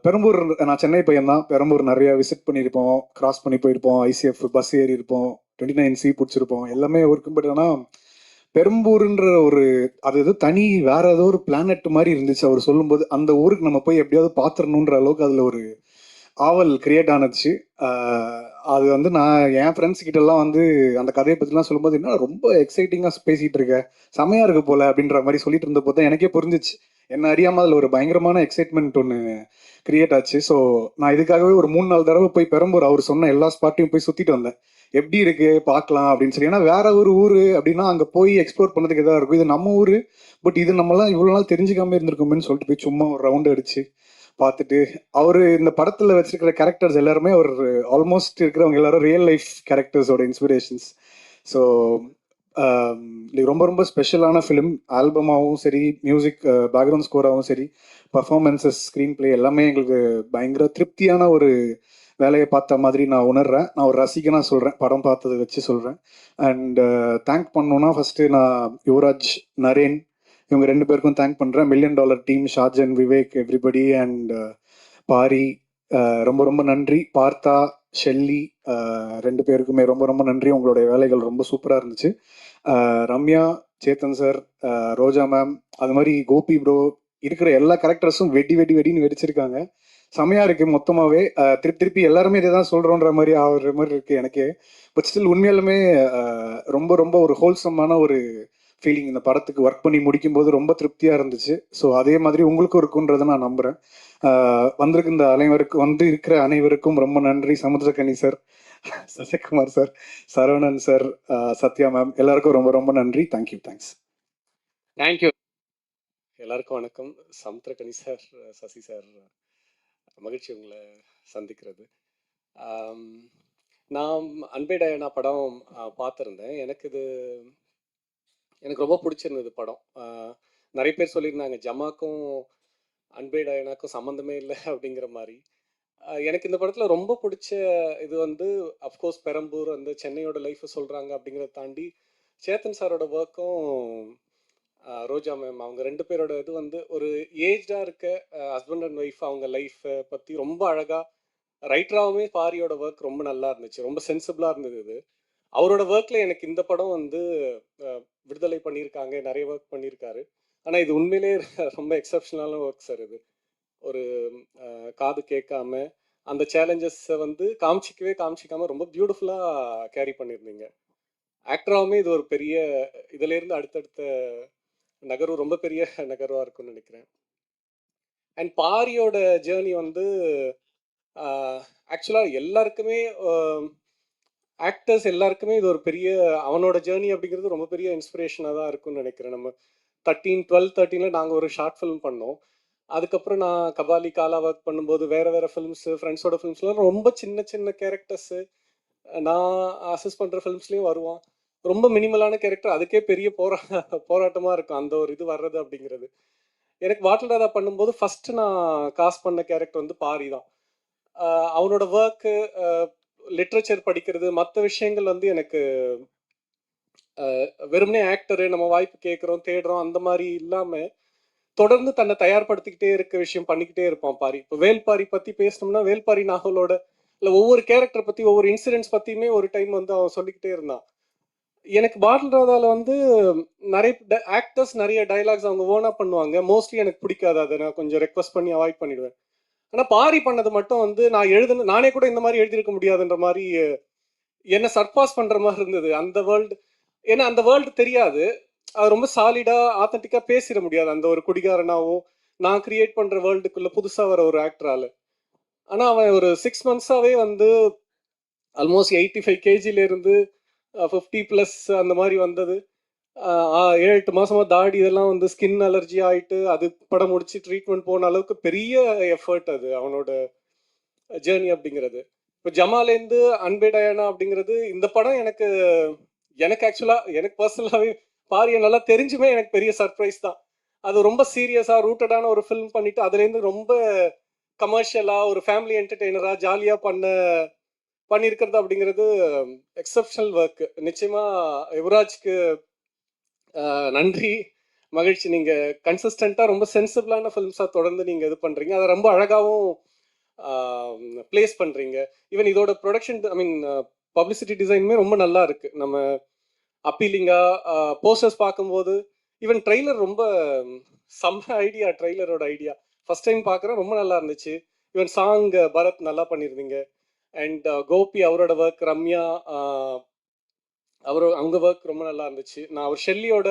பெரம்பூர், நான் சென்னை பையன்தான். பெரம்பூர் நிறையா விசிட் பண்ணியிருப்போம், கிராஸ் பண்ணி போயிருப்போம், ஐசிஎஃப் பஸ் ஏறி இருப்போம், 29C பிடிச்சிருப்போம், எல்லாமே இருக்கும். பட் ஆனால் பெரம்பூருன்ற ஒரு அது எது தனி வேற ஏதோ ஒரு பிளானட் மாதிரி இருந்துச்சு அவர் சொல்லும்போது. அந்த ஊருக்கு நம்ம போய் எப்படியாவது பார்த்துடணுன்ற அளவுக்கு அதில் ஒரு ஆவல் கிரியேட் ஆனச்சு. அது வந்து நான் என் ஃப்ரெண்ட்ஸ் கிட்டலாம் வந்து அந்த கதையை பற்றிலாம் சொல்லும்போது, என்ன ரொம்ப எக்ஸைட்டிங்காக பேசிகிட்டு இருக்க, செமையாக இருக்கு போல அப்படின்ற மாதிரி சொல்லிட்டு இருந்த போது தான் எனக்கே புரிஞ்சிச்சு, என்ன அறியாமல் அதில் ஒரு பயங்கரமான எக்ஸைட்மெண்ட் ஒன்று கிரியேட் ஆச்சு. ஸோ நான் இதுக்காகவே ஒரு 3-4 தடவை போய் பெரம்பூர் அவர் சொன்ன எல்லா ஸ்பாட்டையும் போய் சுற்றிட்டு வந்தேன், எப்படி இருக்கு பார்க்கலாம் அப்படின்னு சொல்லி. ஏன்னா வேற ஒரு ஊர் அப்படின்னா அங்கே போய் எக்ஸ்ப்ளோர் பண்ணதுக்கு எதாவது இருக்கும். இது நம்ம ஊர், பட் இது நம்மளாம் இவ்வளோ நாள் தெரிஞ்சுக்காம இருந்திருக்கோமேன்னு சொல்லிட்டு போய் சும்மா ஒரு ரவுண்ட் அடிச்சு பார்த்துட்டு, அவர் இந்த படத்தில் வச்சிருக்கிற கேரக்டர்ஸ் எல்லாருமே அவர் ஆல்மோஸ்ட் இருக்கிறவங்க எல்லாரும் ரியல் லைஃப் கேரக்டர்ஸோட இன்ஸ்பிரேஷன்ஸ். ஸோ ரொம்ப ரொம்ப ஸ்பெஷலான ஃபிலிம். ஆல்பமாகவும் சரி, மியூசிக் பேக்ரவுண்ட் ஸ்கோராகவும் சரி, பர்ஃபார்மன்ஸஸ், ஸ்க்ரீன் பிளே எல்லாமே எங்களுக்கு பயங்கர திருப்தியான ஒரு வேலையை பார்த்த மாதிரி நான் உணர்றேன். நான் ஒரு ரசிகனாக சொல்கிறேன், படம் பார்த்ததை வச்சு சொல்கிறேன். அண்ட் தேங்க் பண்ணணுன்னா ஃபஸ்ட்டு நான் யுவராஜ், நரேன் இவங்க 2 பேருக்கும் தேங்க் பண்ணுறேன். $1 million team, Shajan, Vivek, everybody and Pari, ரொம்ப ரொம்ப நன்றி. பார்த்தா, ஷெல்லி 2 பேருக்குமே ரொம்ப ரொம்ப நன்றி. உங்களுடைய வேலைகள் ரொம்ப சூப்பராக இருந்துச்சு. ரம்யா, சேத்தன் சார், ரோஜா மேம், அது மாதிரி கோபி ப்ரோ, இருக்கிற எல்லா கேரக்டர்ஸும் வெடின்னு வெடிச்சிருக்காங்க. செமையாக இருக்குது மொத்தமாகவே. திருப்பி எல்லாருமே இதை தான் சொல்கிறோன்ற மாதிரி ஆகிற மாதிரி இருக்குது எனக்கே. பட் ஸ்டில் உண்மையாலுமே ரொம்ப ரொம்ப ஒரு ஹோல்சமான ஒரு ஃபீலிங் இந்த படத்துக்கு ஒர்க் பண்ணி முடிக்கும்போது ரொம்ப திருப்தியாக இருந்துச்சு. ஸோ அதே மாதிரி உங்களுக்கும் இருக்குன்றதை நான் நம்புகிறேன். வந்திருக்கு இந்த இருக்கிற அனைவருக்கும் ரொம்ப நன்றி. Samuthirakani sir, Sasikumar sir, Saravanan sir, Sathya ma'am, எல்லாருக்கும் ரொம்ப ரொம்ப நன்றி. தேங்க்யூ. தேங்க்யூ. எல்லாருக்கும் வணக்கம். சமுத்திரக்கனி சார், சசி சார், மகிழ்ச்சி உங்களை சந்திக்கிறது. நான் அன்பே டயனா படம் பார்த்துருந்தேன். எனக்கு ரொம்ப பிடிச்சிருந்தது படம். நிறைய பேர் சொல்லியிருந்தாங்க ஜமாக்கும் அன்பே டயனாக்கும் சம்மந்தமே இல்லை அப்படிங்கிற மாதிரி. எனக்கு இந்த படத்தில் ரொம்ப பிடிச்ச இது வந்து அஃப்கோர்ஸ் பெரம்பூர், அந்த சென்னையோட லைஃப்பை சொல்கிறாங்க அப்படிங்கிறத தாண்டி சேத்தன் சாரோட ஒர்க்கும் ரோஜா மேம், அவங்க 2 பேரோட இது வந்து ஒரு ஏஜ்டாக இருக்க ஹஸ்பண்ட் அண்ட் ஒய்ஃப் அவங்க லைஃப்பை பற்றி ரொம்ப அழகாக ரைட்டராகவுமே பாரியோட ஒர்க் ரொம்ப நல்லா இருந்துச்சு, ரொம்ப சென்சிபிளாக இருந்தது. இது அவரோட ஒர்க்கில் எனக்கு இந்த படம் வந்து விடுதலை பண்ணியிருக்காங்க, நிறைய ஒர்க் பண்ணியிருக்காரு. ஆனால் இது உண்மையிலே ரொம்ப எக்ஸப்ஷனலான ஒர்க் சார். இது ஒரு காது கேட்காம அந்த சேலஞ்சஸை வந்து காமிச்சிக்காம ரொம்ப பியூட்டிஃபுல்லாக கேரி பண்ணியிருந்தீங்க. ஆக்டராகவுமே இது ஒரு பெரிய இதுலேருந்து அடுத்தடுத்த நகர்வு ரொம்ப பெரிய நகர்வாக இருக்கும்னு நினைக்கிறேன். அண்ட் பாரியோட ஜேர்னி வந்து ஆக்சுவலாக எல்லாருக்குமே, ஆக்டர்ஸ் எல்லாருக்குமே இது ஒரு பெரிய அவனோட ஜேர்னி அப்படிங்கிறது ரொம்ப பெரிய இன்ஸ்பிரேஷனாக தான் இருக்கும்னு நினைக்கிறேன். நம்ம 13 நாங்கள் ஒரு ஷார்ட் ஃபிலிம் பண்ணோம். அதுக்கப்புறம் நான் கபாலி காலா ஒர்க் பண்ணும்போது வேறு ஃபிலிம்ஸு, ஃப்ரெண்ட்ஸோட ஃபிலிம்ஸ்லாம் ரொம்ப சின்ன கேரக்டர்ஸு நான் அசஸ் பண்ணுற ஃபிலிம்ஸ்லேயும் வருவான். ரொம்ப மினிமலான கேரக்டர், அதுக்கே பெரிய போராட்டமாக இருக்கும் அந்த ஒரு இது வர்றது அப்படிங்கிறது. எனக்கு பாட்டில் ராதா பண்ணும்போது ஃபஸ்ட்டு நான் காஸ்ட் பண்ண கேரக்டர் வந்து பாரி தான். அவனோட ஒர்க்கு, லிட்ரேச்சர் படிக்கிறது, மற்ற விஷயங்கள் வந்து எனக்கு வெறுமனே ஆக்டரு நம்ம வாய்ப்பு கேட்குறோம், தேடுறோம் அந்த மாதிரி இல்லாமல் தொடர்ந்து தன்னை தயார்படுத்திக்கிட்டே இருக்க விஷயம் பண்ணிக்கிட்டே இருப்பான் பாரி. இப்போ வேல்பாரி பற்றி பேசினோம்னா வேல்பாரி நாவலோட இல்லை ஒவ்வொரு கேரக்டர் பற்றி, ஒவ்வொரு இன்சிடென்ட்ஸ் பற்றியுமே ஒரு டைம் வந்து அவன் சொல்லிக்கிட்டே இருந்தான். எனக்கு பாட்டில் ராதாவில் வந்து நிறைய ஆக்டர்ஸ் நிறைய டைலாக்ஸ் அவங்க ஓனாக பண்ணுவாங்க. மோஸ்ட்லி எனக்கு பிடிக்காது, அதை நான் கொஞ்சம் ரெக்வஸ்ட் பண்ணி அவாய்ட் பண்ணிடுவேன். ஆனால் பாரி பண்ணது மட்டும் வந்து நானே கூட இந்த மாதிரி எழுதியிருக்க முடியாதுன்ற மாதிரி என்னை சர்பாஸ் பண்ணுற மாதிரி இருந்தது அந்த வேர்ல்டு. ஏன்னா அந்த வேர்ல்டு தெரியாது, அது ரொம்ப சாலிடா ஆத்தென்டிக்கா பேசிட முடியாது அந்த ஒரு குடிகாரனாவும் நான் கிரியேட் பண்ற வேர்ல்டுக்குள்ள புதுசா வர ஒரு ஆக்டரால. ஆனா அவன் ஒரு 6 மந்த்ஸாவே வந்து ஆல்மோஸ்ட் 85 கேஜில இருந்து 50+ அந்த மாதிரி வந்தது. 7-8 மாசமா தாடி இதெல்லாம் வந்து ஸ்கின் அலர்ஜி ஆயிட்டு அது படம் முடிச்சு ட்ரீட்மெண்ட் போன அளவுக்கு பெரிய எஃபர்ட் அது அவனோட ஜேர்னி அப்படிங்கிறது. இப்போ ஜமாலேருந்து அன்பே டயானா அப்படிங்கிறது இந்த படம் எனக்கு ஆக்சுவலா எனக்கு பர்சனலாவே பாரிய நல்லா தெரிஞ்சுமே எனக்கு பெரிய சர்ப்ரைஸ் தான். அது ரொம்ப சீரியஸா ரூட்டடான ஒரு ஃபிலிம் பண்ணிட்டு அதுலேருந்து ரொம்ப கமர்ஷியலா ஒரு ஃபேமிலி என்டர்டெய்னரா ஜாலியா பண்ணியிருக்கிறது அப்படிங்கிறது எக்ஸப்ஷனல் ஒர்க். நிச்சயமா யுவராஜ்க்கு நன்றி, மகிழ்ச்சி. நீங்க கன்சிஸ்டண்டா ரொம்ப சென்சிபிளான ஃபிலிம்ஸா தொடர்ந்து நீங்க இது பண்றீங்க. அதை ரொம்ப அழகாவும் பிளேஸ் பண்றீங்க. ஈவன் இதோட ப்ரொடக்ஷன் பப்ளிசிட்டி டிசைனுமே ரொம்ப நல்லா இருக்கு. நம்ம அப்பீலிங்கா போஸ்டர்ஸ் பார்க்கும்போது ஈவன் ட்ரெய்லர் ரொம்ப செம்ம ஐடியா. ட்ரெய்லரோட ஐடியா ஃபர்ஸ்ட் டைம் பார்க்குறேன், ரொம்ப நல்லா இருந்துச்சு. ஈவன் சாங் பரத் நல்லா பண்ணியிருந்தீங்க. அண்ட் கோபி அவரோட ஒர்க், ரம்யா அவங்க ஒர்க் ரொம்ப நல்லா இருந்துச்சு. நான் அவர் ஷெல்லியோட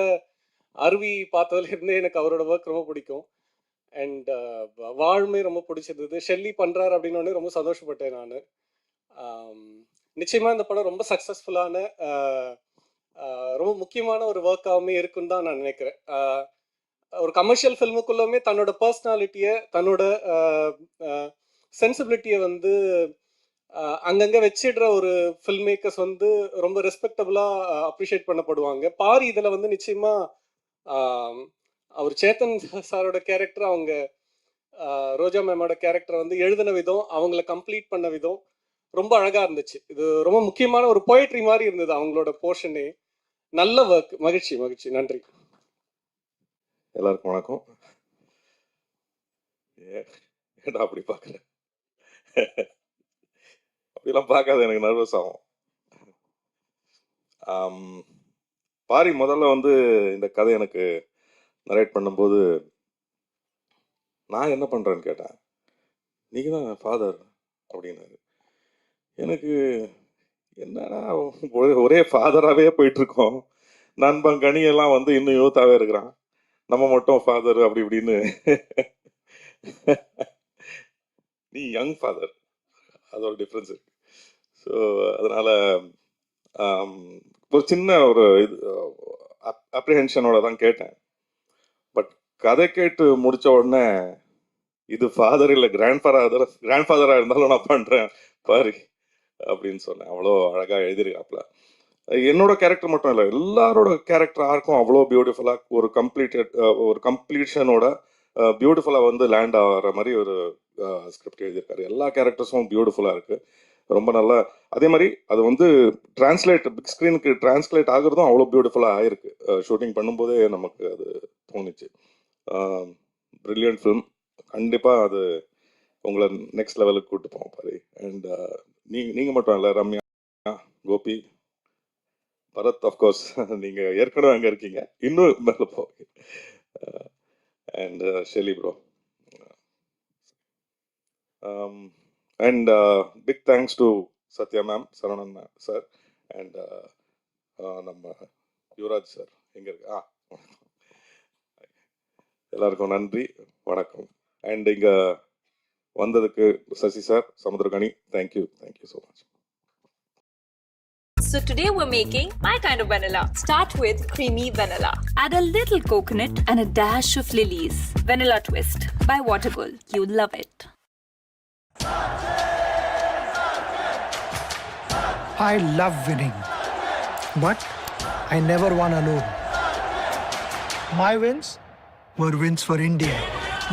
அருவி பார்த்ததுல இருந்தே எனக்கு அவரோட ஒர்க் ரொம்ப பிடிக்கும். அண்ட் வாழ்மே ரொம்ப பிடிச்சிருந்தது. ஷெல்லி பண்றாரு அப்படின்னு ரொம்ப சந்தோஷப்பட்டேன் நான். நிச்சயமா இந்த படம் ரொம்ப சக்ஸஸ்ஃபுல்லான ரொம்ப முக்கியமான ஒரு ஒர்க்காகவுமே இருக்குன்னு தான் நான் நினைக்கிறேன். ஒரு கமர்ஷியல் ஃபில்முக்குள்ளமே தன்னோட பர்சனாலிட்டியை, தன்னோட சென்சிபிலிட்டியை வந்து அங்கங்கே வச்சிடுற ஒரு ஃபில்ம் மேக்கர்ஸ் வந்து ரொம்ப ரெஸ்பெக்டபுளாக அப்ரிஷியேட் பண்ணப்படுவாங்க. பாரி இதில் வந்து நிச்சயமா அவர் சேத்தன் சாரோட கேரக்டர், அவங்க ரோஜா மேமோட கேரக்டர் வந்து எழுதின விதம், அவங்கள கம்ப்ளீட் பண்ண விதம் ரொம்ப அழகாக இருந்துச்சு. இது ரொம்ப முக்கியமான ஒரு போயட்ரி மாதிரி இருந்தது அவங்களோட போர்ஷனே. நல்ல ஒர்க். மகிழ்ச்சி மகிழ்ச்சி. நன்றி. எல்லாருக்கும் வணக்கம். ஏடா அப்படி பார்க்குறேன்? அப்படிலாம் பார்க்காத, எனக்கு நர்வஸ் ஆகும். பாரி முதல்ல வந்து இந்த கதை எனக்கு நரேட் பண்ணும்போது நான் என்ன பண்ணுறேன்னு கேட்டேன். நீங்கள் தான் ஃபாதர் அப்படின்னாரு. எனக்கு என்னடா ஒரே ஃபாதராகவே போயிட்டுருக்கோம். நண்பன் கனியெல்லாம் வந்து இன்னும் யூத்தாகவே இருக்கிறான், நம்ம மட்டும் ஃபாதர் அப்படி இப்படின்னு. நீ யங் ஃபாதர், அது ஒரு டிஃப்ரென்ஸ் இருக்கு. ஸோ அதனால் ஒரு சின்ன ஒரு இது அப்ரிஹென்ஷனோட தான் கேட்டேன். பட் கதை கேட்டு முடித்த உடனே இது ஃபாதர் இல்லை கிராண்ட்ஃபாதராக இருந்தாலும் நான் பண்ணுறேன் பாரு அப்படின்னு சொன்னேன். அவ்வளோ அழகாக எழுதியிருக்காப்புல. என்னோட கேரக்டர் மட்டும் இல்லை, எல்லாரோட கேரக்டர் ஆர்க்கும் அவ்வளோ பியூட்டிஃபுல்லாக ஒரு கம்ப்ளீஷனோட பியூட்டிஃபுல்லாக வந்து லேண்ட் ஆகிற மாதிரி ஒரு ஸ்கிரிப்ட் எழுதியிருக்காரு. எல்லா கேரக்டர்ஸும் பியூட்டிஃபுல்லாக இருக்குது, ரொம்ப நல்லா. அதே மாதிரி அது வந்து பிக் ஸ்க்ரீனுக்கு டிரான்ஸ்லேட் ஆகுறதும் அவ்வளோ பியூட்டிஃபுல்லாக ஆயிருக்கு. ஷூட்டிங் பண்ணும்போதே நமக்கு அது தோணுச்சு. Brilliant film. கண்டிப்பாக அது உங்களை நெக்ஸ்ட் லெவலுக்கு கூப்பிட்டு போவோம் பாரு. அண்ட் நீங்கள் மட்டும் இல்லை, ரம்யா, கோபி, பரத், ஆஃப்கோர்ஸ் நீங்கள் ஏற்கனவே அங்கே இருக்கீங்க, இன்னும் மேலே போவீங்க. And Shelly bro. And big thanks to Sathya ma'am, Saravanan ma'am sir, and நம்ம யுவராஜ் சார் எங்கே இருக்கு. எல்லாருக்கும் நன்றி, வணக்கம். அண்ட் இங்கே வந்ததுக்கு Sasi sir, Samuthirakani, thank you so much. So today we're making my kind of vanilla. Start with creamy vanilla. Add a little coconut and a dash of lilies. Vanilla twist by Watergul. You'll love it. I love winning, but I never won alone. My wins were wins for India.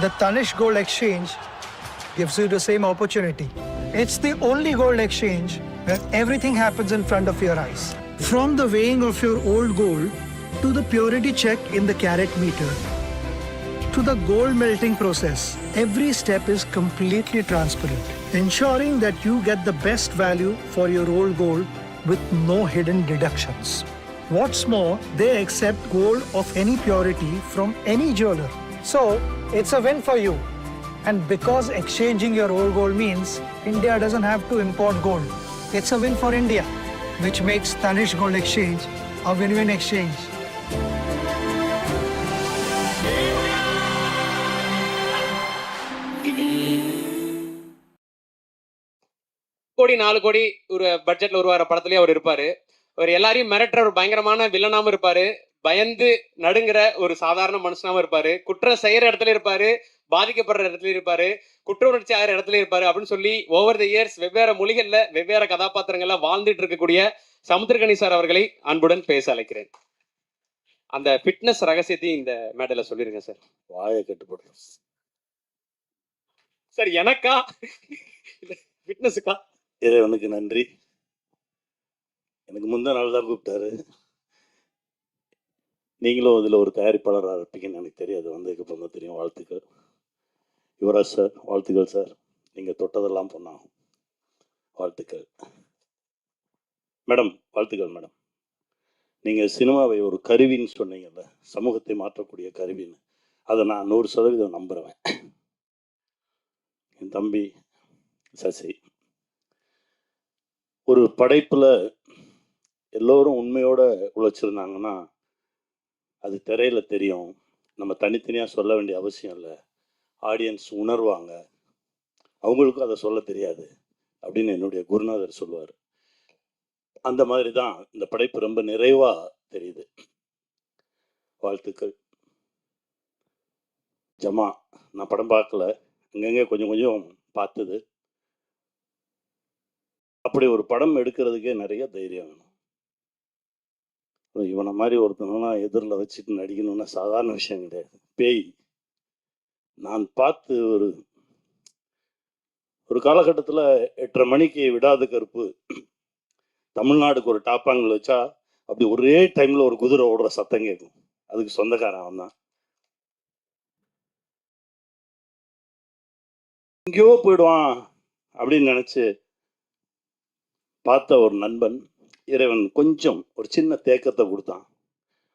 The Tanish Gold Exchange gives you the same opportunity. It's the only gold exchange where everything happens in front of your eyes. From the weighing of your old gold to the purity check in the carat meter to the gold melting process, every step is completely transparent, ensuring that you get the best value for your old gold with no hidden deductions. What's more, they accept gold of any purity from any jeweler. So, it's a win for you. And because exchanging your old gold means India doesn't have to import gold. It's a win for India, which makes Tanish Gold Exchange a win-win exchange. கோடி 4 கோடி ஒரு பட்ஜெட்ல உருவாகிற படத்துலயே அவர் இருப்பாரு. அவர் எல்லாரையும் மிரட்டுற ஒரு பயங்கரமான வில்லனாவும் இருப்பாரு. பயந்து நடுங்கிற ஒரு சாதாரண மனுஷனாவும் இருப்பாரு. குற்றம் செய்யற இடத்துல இருப்பாரு, பாதிக்கப்படுற இடத்துல இருப்பாரு, குற்ற உணர்ச்சி ஆகிற இடத்துல இருப்பாரு அப்படின்னு சொல்லி ஓவர் த இயர்ஸ் வெவ்வேறு மொழிகள்ல வெவ்வேறு கதாபாத்திரங்கள்ல வாழ்ந்துட்டு இருக்கக்கூடிய சமுத்திரகனி சார் அவர்களை அன்புடன் பேச அழைக்கிறேன். அந்த ஃபிட்னஸ் ரகசியத்தையும் இந்த மேடையில சொல்லிருங்க சார். வாயை கட்டுப்படும் சார் எனக்கா ஃபிட்னஸுக்கா? இறைவனுக்கு நன்றி. எனக்கு முந்தா நாள் தான் கூப்பிட்டாரு. நீங்களும் அதில் ஒரு தயாரிப்பாளராக இருப்பீங்கன்னு எனக்கு தெரியாது, வந்ததுக்கப்புறம் தான் தெரியும். வாழ்த்துக்கள் யுவராஜ் சார், வாழ்த்துக்கள் சார். நீங்கள் தொட்டதெல்லாம் பொண்ணாகும். வாழ்த்துக்கள் மேடம், வாழ்த்துக்கள் மேடம். நீங்கள் சினிமாவை ஒரு கருவின்னு சொன்னீங்கல்ல, சமூகத்தை மாற்றக்கூடிய கருவின்னு, அதை நான் 100% நம்புகிறேன். என் தம்பி சசி, ஒரு படைப்பில் எல்லோரும் உண்மையோட உழைச்சிருந்தாங்கன்னா அது திரையில் தெரியும். நம்ம தனித்தனியாக சொல்ல வேண்டிய அவசியம் இல்லை. ஆடியன்ஸ் உணர்வாங்க, அவங்களுக்கும் அதை சொல்ல தெரியாது அப்படின்னு என்னுடைய குருநாதர் சொல்லுவார். அந்த மாதிரி தான் இந்த படைப்பு ரொம்ப நிறைவாக தெரியுது. வாழ்த்துக்கள். ஜமா, நான் படம் பார்க்கல, அங்கங்கே கொஞ்சம் கொஞ்சம் பார்த்தது. அப்படி ஒரு படம் எடுக்கிறதுக்கே நிறைய தைரியம் வேணும். இவனை மாதிரி ஒருத்தவங்களாம் எதிரில் வச்சுட்டு நடிக்கணும்னா சாதாரண விஷயம் கிடையாது. பேய் நான் பார்த்து ஒரு காலகட்டத்தில் 8:30 மணிக்கு விடாத கருப்பு தமிழ்நாடுக்கு ஒரு டாப்பாங்கல் வச்சா அப்படி ஒரே டைமில் ஒரு குதிரை ஓடுற சத்தம் கேட்கும். அதுக்கு சொந்தக்காரன் அவன் தான். எங்கேயோ போயிடுவான் அப்படின்னு நினச்சி பார்த்த ஒரு நண்பன், இறைவன் கொஞ்சம் ஒரு சின்ன தேக்கத்தை கொடுத்தான்.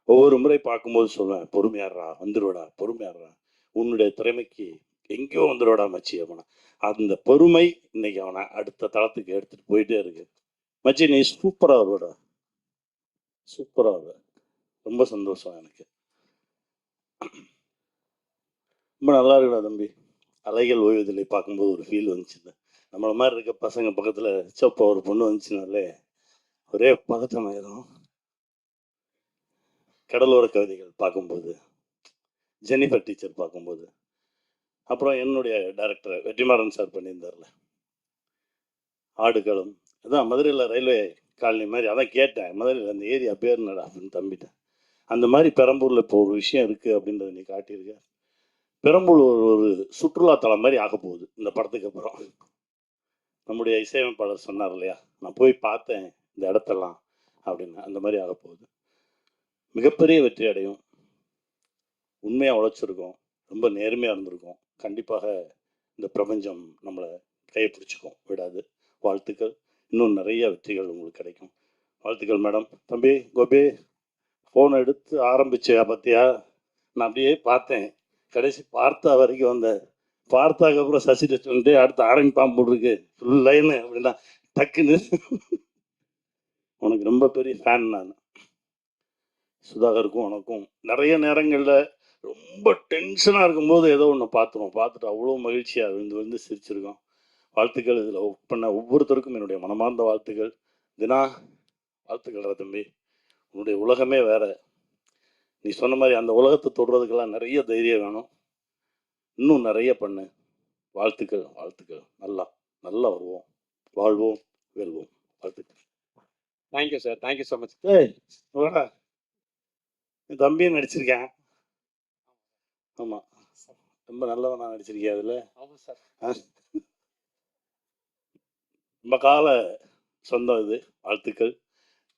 ஒவ்வொரு முறை பார்க்கும்போது சொல்லுவேன், பொறுமையாடுறா, வந்துடுவடா, பொறுமையாடுறா, உன்னுடைய திறமைக்கு எங்கேயோ வந்துடுவடா மச்சி அவனை. அந்த பொறுமை இன்னைக்கு அவனை அடுத்த தளத்துக்கு எடுத்துகிட்டு போயிட்டே இருக்கு. மச்சி நீ சூப்பராக வருவடா, சூப்பராக வருவ. ரொம்ப சந்தோஷம் எனக்கு. ரொம்ப நல்லா இருக்குடா தம்பி. அலைகள் ஓய்வதில்லை பார்க்கும்போது ஒரு ஃபீல் வந்துச்சு. நம்மள மாதிரி இருக்க பசங்க பக்கத்தில் சப்பா ஒரு பொண்ணு வந்துச்சுனாலே ஒரே பதட்டம் ஆயிரும். கடலோர கவிதைகள் பார்க்கும்போது, ஜெனிஃபர் டீச்சர் பார்க்கும்போது, அப்புறம் என்னுடைய டைரக்டர் வெற்றிமாறன் சார் பண்ணியிருந்தார்ல ஆடுகளம், அதான் மதுரையில் ரயில்வே காலனி மாதிரி, அதான் கேட்டேன் மதுரையில் அந்த ஏரியா பேர் என்னடா அப்படின்னு தம்பிட்டேன். அந்த மாதிரி பெரம்பூரில் இப்போ ஒரு விஷயம் இருக்குது அப்படின்றத நீ காட்டியிருக்க. பெரம்பூர் ஒரு சுற்றுலாத்தலம் மாதிரி ஆக போகுது இந்த படத்துக்கு அப்புறம். நம்முடைய இசையமைப்பாளர் சொன்னார் இல்லையா, நான் போய் பார்த்தேன் இந்த இடத்தெல்லாம் அப்படின்னு, அந்த மாதிரி ஆக போகுது. மிகப்பெரிய வெற்றி அடையும். உண்மையாக உழைச்சிருக்கோம், ரொம்ப நேர்மையாக இருந்திருக்கோம். கண்டிப்பாக இந்த பிரபஞ்சம் நம்மளை கையை பிடிச்சிக்கும், விடாது. வாழ்த்துக்கள். இன்னும் நிறைய வெற்றிகள் உங்களுக்கு கிடைக்கும். வாழ்த்துக்கள் மேடம். தம்பி கோபி, ஃபோனை எடுத்து ஆரம்பிச்ச பார்த்தியா, நான் அப்படியே பார்த்தேன், கடைசி பார்த்தா வரைக்கும் வந்தேன். பார்த்தாக்கு அப்புறம் சசி வந்து அடுத்து ஆரம்பி பாம்பு இருக்கு ஃபுல் லைனு அப்படின்னா டக்குன்னு. உனக்கு ரொம்ப பெரிய ஃபேன் நான். சுதாகருக்கும் உனக்கும் நிறைய நேரங்களில் ரொம்ப டென்ஷனாக இருக்கும்போது ஏதோ ஒன்று பார்த்துட்டு அவ்வளோ மகிழ்ச்சியாக விழுந்து சிரிச்சிருக்கோம். வாழ்த்துக்கள். இதில் ஒர்க் பண்ண ஒவ்வொருத்தருக்கும் என்னுடைய மனமார்ந்த வாழ்த்துக்கள். தினா, வாழ்த்துக்கள் தம்பி. உன்னுடைய உலகமே வேற. நீ சொன்ன மாதிரி அந்த உலகத்தை தொடுறதுக்கெல்லாம் நிறைய தைரியம் வேணும். இன்னும் நிறைய பண்ணு. வாழ்த்துக்கள், வாழ்த்துக்கள். நல்லா வருவோம், வாழ்வோம், வெல்வோம். வாழ்த்துக்கள். Thank you sir, thank you so much. ஏய் வாடா, என் தம்பியும் நடிச்சிருக்கேன். ஆமாம், ரொம்ப நல்லவனா நடிச்சிருக்கேன் அதில். ஆமாம் சார். ரொம்ப கால சொந்தம் இது. வாழ்த்துக்கள்.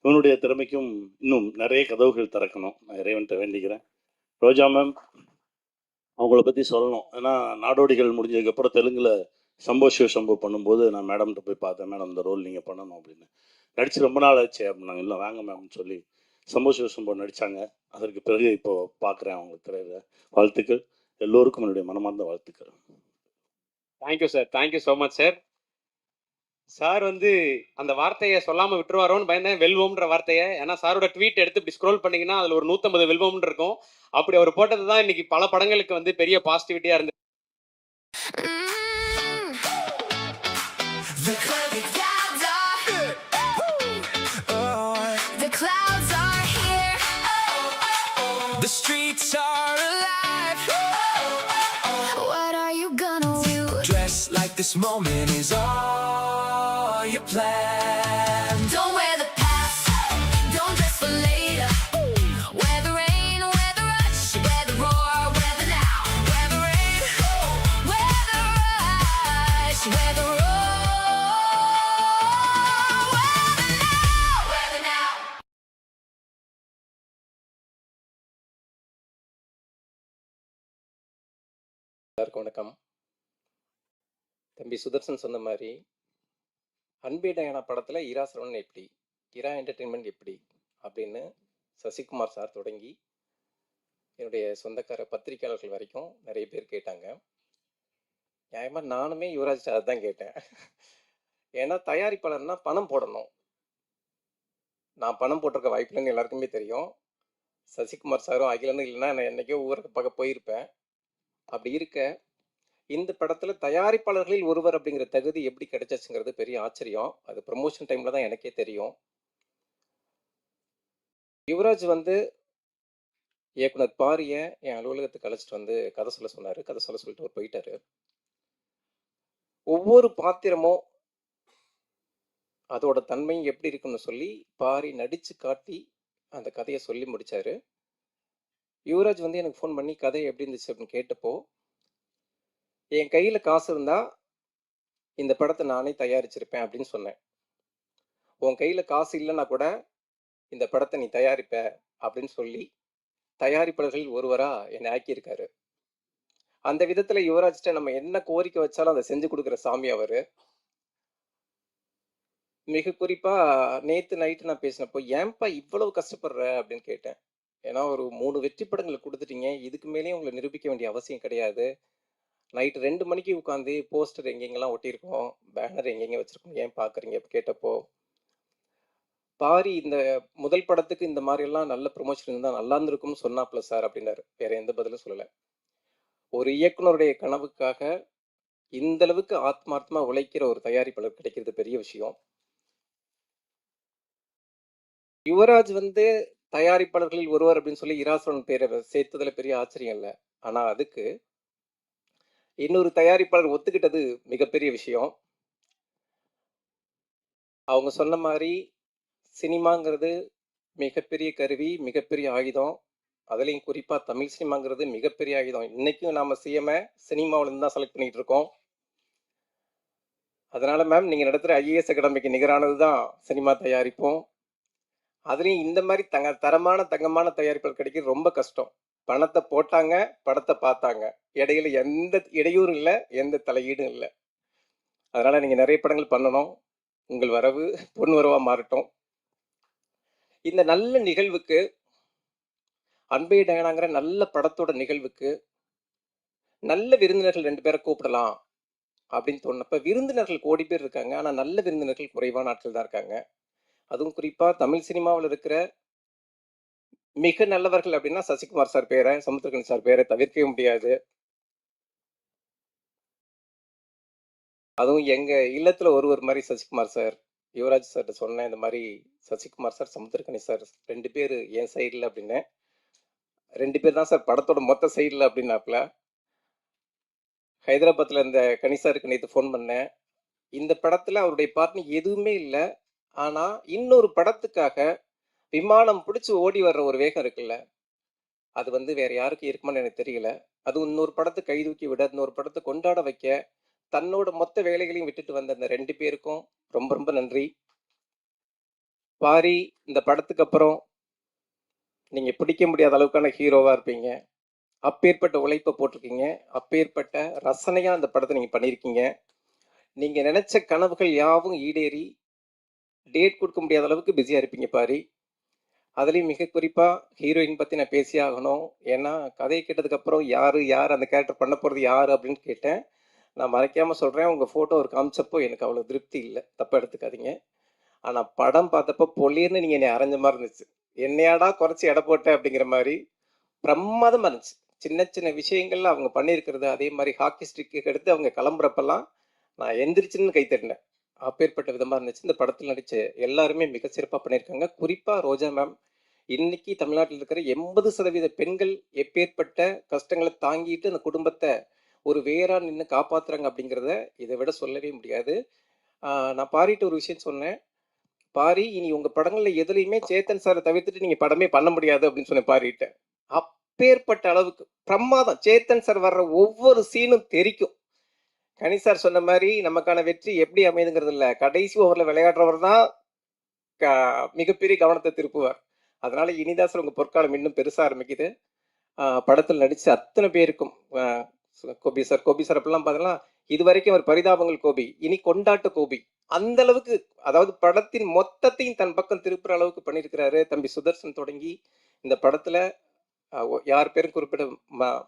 இவனுடைய திறமைக்கும் இன்னும் நிறைய கதவுகள் திறக்கணும். நான் இறைவன்கிட்ட வேண்டிக்கிறேன். ரோஜா மேம், அவங்கள பற்றி சொல்லணும். ஏன்னா நாடோடிகள் முடிஞ்சதுக்கப்புறம் தெலுங்கில் சம்போ சிவசம்போ பண்ணும்போது நான் மேடம்கிட்ட போய் பார்த்தேன், மேடம் இந்த ரோல் நீங்கள் பண்ணணும் அப்படின்னு. நடித்து ரொம்ப நாள் ஆச்சு அப்படின்னாங்க. இல்லை வாங்க மேம்னு சொல்லி சம்போ சிவசம்போ நடித்தாங்க. அதற்கு பிறகு இப்போ பார்க்குறேன் அவங்களுக்கு திரையில். வாழ்த்துக்கள். எல்லோருக்கும் என்னுடைய மனமார்ந்த வாழ்த்துக்கள். Thank you sir, thank you so much sir. Sir வந்து அந்த வார்த்தையை சொல்லாமல் விட்டுருவாரோன்னு பயந்தேன், வெல்வோம்ன்ற வார்த்தையை. ஏன்னா சாரோட ட்வீட் எடுத்து இப்படி ஸ்க்ரோல் பண்ணிங்கன்னா அதில் ஒரு 150 வெல்வோம்னு இருக்கும். அப்படி அவர் போட்டது தான் இன்னைக்கு பல படங்களுக்கு வந்து பெரிய பாசிட்டிவிட்டியாக இருந்தது. the streets are alive. What are you gonna do? Dress like this moment is all you plan. Don't wear the past, don't dress for later. Wear the rain, wear the rush, wear the roar, wear the now. Wear the rain, wear the rush, wear the roar. Wear the now. எல்லாருக்கும் வணக்கம். தம்பி சுதர்சன் சொன்ன மாதிரி அன்பே டயானா படத்தில் இரா சரவணன் எப்படி, இரா என்டர்டெயின்மெண்ட் எப்படி அப்படின்னு சசிகுமார் சார் தொடங்கி என்னுடைய சொந்தக்கார பத்திரிகையாளர்கள் வரைக்கும் நிறைய பேர் கேட்டாங்க. நியாயமாக நானுமே யுவராஜ் சார் தான் கேட்டேன். ஏன்னா தயாரிப்பாளர்னா பணம் போடணும். நான் பணம் போட்டிருக்க வாய்ப்பில்லைன்னு எல்லாருக்குமே தெரியும். சசிகுமார் சாரும் அகிலனும் இல்லைன்னா நான் என்றைக்கோ ஊருக்கு பார்க்க போயிருப்பேன். அப்படி இருக்க இந்த படத்துல தயாரிப்பாளர்களில் ஒருவர் அப்படிங்கிற தகுதி எப்படி கிடைச்சிச்சுங்கிறது பெரிய ஆச்சரியம். அது ப்ரமோஷன் டைம்ல தான் எனக்கே தெரியும். யுவராஜ் வந்து இயக்குனர் பாரிய என் அலுவலகத்துக்கு அழைச்சிட்டு வந்து கதை சொல்ல சொன்னாரு. கதை சொல்ல சொல்லிட்டு அவர் போயிட்டாரு. ஒவ்வொரு பாத்திரமும் அதோட தன்மையும் எப்படி இருக்குன்னு சொல்லி பாரி நடிச்சு காட்டி அந்த கதையை சொல்லி முடிச்சாரு. யுவராஜ் வந்து எனக்கு ஃபோன் பண்ணி கதை எப்படி இருந்துச்சு அப்படின்னு கேட்டப்போ, என் கையில் காசு இருந்தால் இந்த படத்தை நானே தயாரிச்சிருப்பேன் அப்படின்னு சொன்னேன். உன் கையில் காசு இல்லைன்னா கூட இந்த படத்தை நீ தயாரிப்ப அப்படின்னு சொல்லி தயாரிப்பாளர்களில் ஒருவராக என்னை ஆக்கியிருக்காரு. அந்த விதத்தில் யுவராஜ்கிட்ட நம்ம என்ன கோரிக்கை வச்சாலும் அதை செஞ்சு கொடுக்குற சாமி அவர். மிக குறிப்பாக நேற்று நைட்டு நான் பேசினப்போ, ஏன்பா இவ்வளவு கஷ்டப்படுற அப்படின்னு கேட்டேன். ஏன்னா ஒரு 3 வெற்றி படங்களை கொடுத்துட்டீங்க, இதுக்கு மேலேயும் உங்களை நிரூபிக்க வேண்டிய அவசியம் கிடையாது. நைட்டு 2 மணிக்கு உட்காந்து போஸ்டர் எங்கெங்கெல்லாம் ஒட்டியிருக்கோம், பேனர் எங்கெங்க வச்சுருக்கோம், ஏன் பார்க்குறீங்க கேட்டப்போ, பாரி இந்த முதல் படத்துக்கு இந்த மாதிரியெல்லாம் நல்ல ப்ரொமோஷன் இருந்தால் நல்லா இருந்திருக்கும்னு சொன்னாப்ல சார் அப்படின்னாரு. வேற எந்த பதிலும் சொல்லலை. ஒரு இயக்குனருடைய கனவுக்காக இந்த அளவுக்கு ஆத்மார்த்தமாக உழைக்கிற ஒரு தயாரிப்பாளர் கிடைக்கிறது பெரிய விஷயம். யுவராஜ் வந்து தயாரிப்பாளர்களில் ஒருவர் அப்படின்னு சொல்லி இராசவன் பேரை சேர்த்ததுல பெரிய ஆச்சரியம் இல்லை. ஆனால் அதுக்கு இன்னொரு தயாரிப்பாளர் ஒத்துக்கிட்டது மிகப்பெரிய விஷயம். அவங்க சொன்ன மாதிரி சினிமாங்கிறது மிகப்பெரிய கருவி, மிகப்பெரிய ஆயுதம். அதுலேயும் குறிப்பாக தமிழ் சினிமாங்கிறது மிகப்பெரிய ஆயுதம். இன்னைக்கும் நாம சிஎம்ஐ சினிமாவிலேருந்து தான் செலக்ட் பண்ணிட்டு இருக்கோம். அதனால மேம் நீங்கள் நடத்துகிற ஐஏஎஸ் அகாடமிக்கு நிகரானது தான் சினிமா தயாரிப்போம். அதுலேயும் இந்த மாதிரி தரமான தங்கமான தயாரிப்பாளர் கிடைக்கிறது ரொம்ப கஷ்டம். பணத்தை போட்டாங்க, படத்தை பார்த்தாங்க, இடையில எந்த இடையூறும் இல்லை, எந்த தலையீடும் இல்லை. அதனால நீங்கள் நிறைய படங்கள் பண்ணணும். உங்கள் வரவு பொன் வரவாக மாறட்டும். இந்த நல்ல நிகழ்வுக்கு, அன்பே டயானாங்கிற நல்ல படத்தோட நிகழ்வுக்கு நல்ல விருந்தினர்கள் 2 பேரை கூப்பிடலாம் அப்படின்னு தோணுனப்ப, விருந்தினர்கள் கோடி பேர் இருக்காங்க, ஆனால் நல்ல விருந்தினர்கள் குறைவான ஆட்கள் தான் இருக்காங்க. அதுவும் குறிப்பாக தமிழ் சினிமாவில் இருக்கிற மிக நல்லவர்கள் அப்படின்னா சசிகுமார் சார் பேரை, சமுத்திரகனி சார் பேரை தவிர்க்கவே முடியாது. அதுவும் எங்க இல்லத்துல ஒருவர் மாதிரி சசிகுமார் சார். யுவராஜ் சார்கிட்ட சொன்னேன், இந்த மாதிரி சசிகுமார் சார், சமுத்திரகனி சார் 2 பேர் என் சைடில் அப்படின்னு. 2 பேர் தான் சார் படத்தோட மொத்த சைடில் அப்படின்னாப்புல. ஹைதராபாத்தில் இந்த கனி சாருக்கு நேற்று ஃபோன் பண்ணேன். இந்த படத்தில் அவருடைய பார்ட்னர் எதுவுமே இல்லை, ஆனால் இன்னொரு படத்துக்காக விமானம் பிடிச்சி ஓடி வர்ற ஒரு வேகம் இருக்குல்ல, அது வந்து வேற யாருக்கும் இருக்குமான்னு எனக்கு தெரியல. அது இன்னொரு படத்தை கைதூக்கி விட, இன்னொரு படத்தை கொண்டாட வைக்க தன்னோட மொத்த வேலைகளையும் விட்டுட்டு வந்த அந்த 2 பேருக்கும் ரொம்ப ரொம்ப நன்றி. பாரி இந்த படத்துக்கு அப்புறம் நீங்க பிடிக்க முடியாத அளவுக்கான ஹீரோவா இருப்பீங்க. அப்பேற்பட்ட உழைப்பை போட்டிருக்கீங்க, அப்பேற்பட்ட ரசனையா அந்த படத்தை நீங்க பண்ணியிருக்கீங்க. நீங்க நினைச்ச கனவுகள் யாவும் ஈடேறி டேட் கொடுக்க முடியாத அளவுக்கு பிஸியா இருப்பீங்க பாரி. அதுலேயும் மிக குறிப்பாக ஹீரோயின் பற்றி நான் பேசியே ஆகணும். ஏன்னா கதையை கேட்டதுக்கப்புறம் யார் அந்த கேரக்டர் பண்ண போகிறது யார் அப்படின்னு கேட்டேன். நான் மறைக்காமல் சொல்கிறேன், உங்கள் ஃபோட்டோ ஒரு காமிச்சப்போ எனக்கு அவ்வளோ திருப்தி இல்லை, தப்பாக எடுத்துக்காதீங்க. ஆனால் படம் பார்த்தப்போ பொலிர்னு நீங்கள் என்னை அரைஞ்ச மாதிரி இருந்துச்சு. என்னையாடா குறைச்சி எடை போட்டேன் அப்படிங்கிற மாதிரி பிரமாதமாக இருந்துச்சு. சின்ன சின்ன விஷயங்கள்ல அவங்க பண்ணியிருக்கிறது, அதே மாதிரி ஹாக்கி ஸ்டிக்கு எடுத்து அவங்க கிளம்புறப்பெல்லாம் நான் எந்திரிச்சுன்னு கை தட்டினேன். அப்பேற்பட்ட விதமாக இருந்துச்சு. இந்த படத்தில் நடித்த எல்லாருமே மிக சிறப்பாக பண்ணியிருக்காங்க. குறிப்பாக ரோஜா மேம் இன்னைக்கு தமிழ்நாட்டில் இருக்கிற 80% பெண்கள் எப்பேற்பட்ட கஷ்டங்களை தாங்கிட்டு அந்த குடும்பத்தை ஒரு வேரா நின்று காப்பாத்துறாங்க அப்படிங்கிறத இதை விட சொல்லவே முடியாது. நான் பாரிட்ட ஒரு விஷயம் சொன்னேன். பாரி, இனி உங்க படங்கள்ல எதுலையுமே சேத்தன் சாரை தவிர்த்துட்டு நீங்க படமே பண்ண முடியாது அப்படின்னு சொன்னேன் பாரிட்ட. அப்பேற்பட்ட அளவுக்கு பிரமாதம். சேத்தன் சார் வர்ற ஒவ்வொரு சீனும் தெரிக்கும். கனி சார் சொன்ன மாதிரி நமக்கான வெற்றி எப்படி அமையுதுங்கிறது இல்ல, கடைசி ஓவர்ல விளையாடுறவர் தான் மிகப்பெரிய கவனத்தை திருப்புவார். அதனால இனிதான் சார் உங்க பொற்காலம் இன்னும் பெருசா ஆரம்பிக்குது. படத்தில் நடிச்ச அத்தனை பேருக்கும் கோபி சார் அப்படிலாம் பார்த்தீங்கன்னா இது வரைக்கும் அவர் பரிதாபங்கள் கோபி, இனி கொண்டாட்ட கோபி, அந்த அளவுக்கு, அதாவது படத்தின் மொத்தத்தையும் தன் பக்கம் திருப்புற அளவுக்கு பண்ணியிருக்கிறாரு. தம்பி சுதர்சன் தொடங்கி இந்த படத்துல யார் பேரும் குறிப்பிட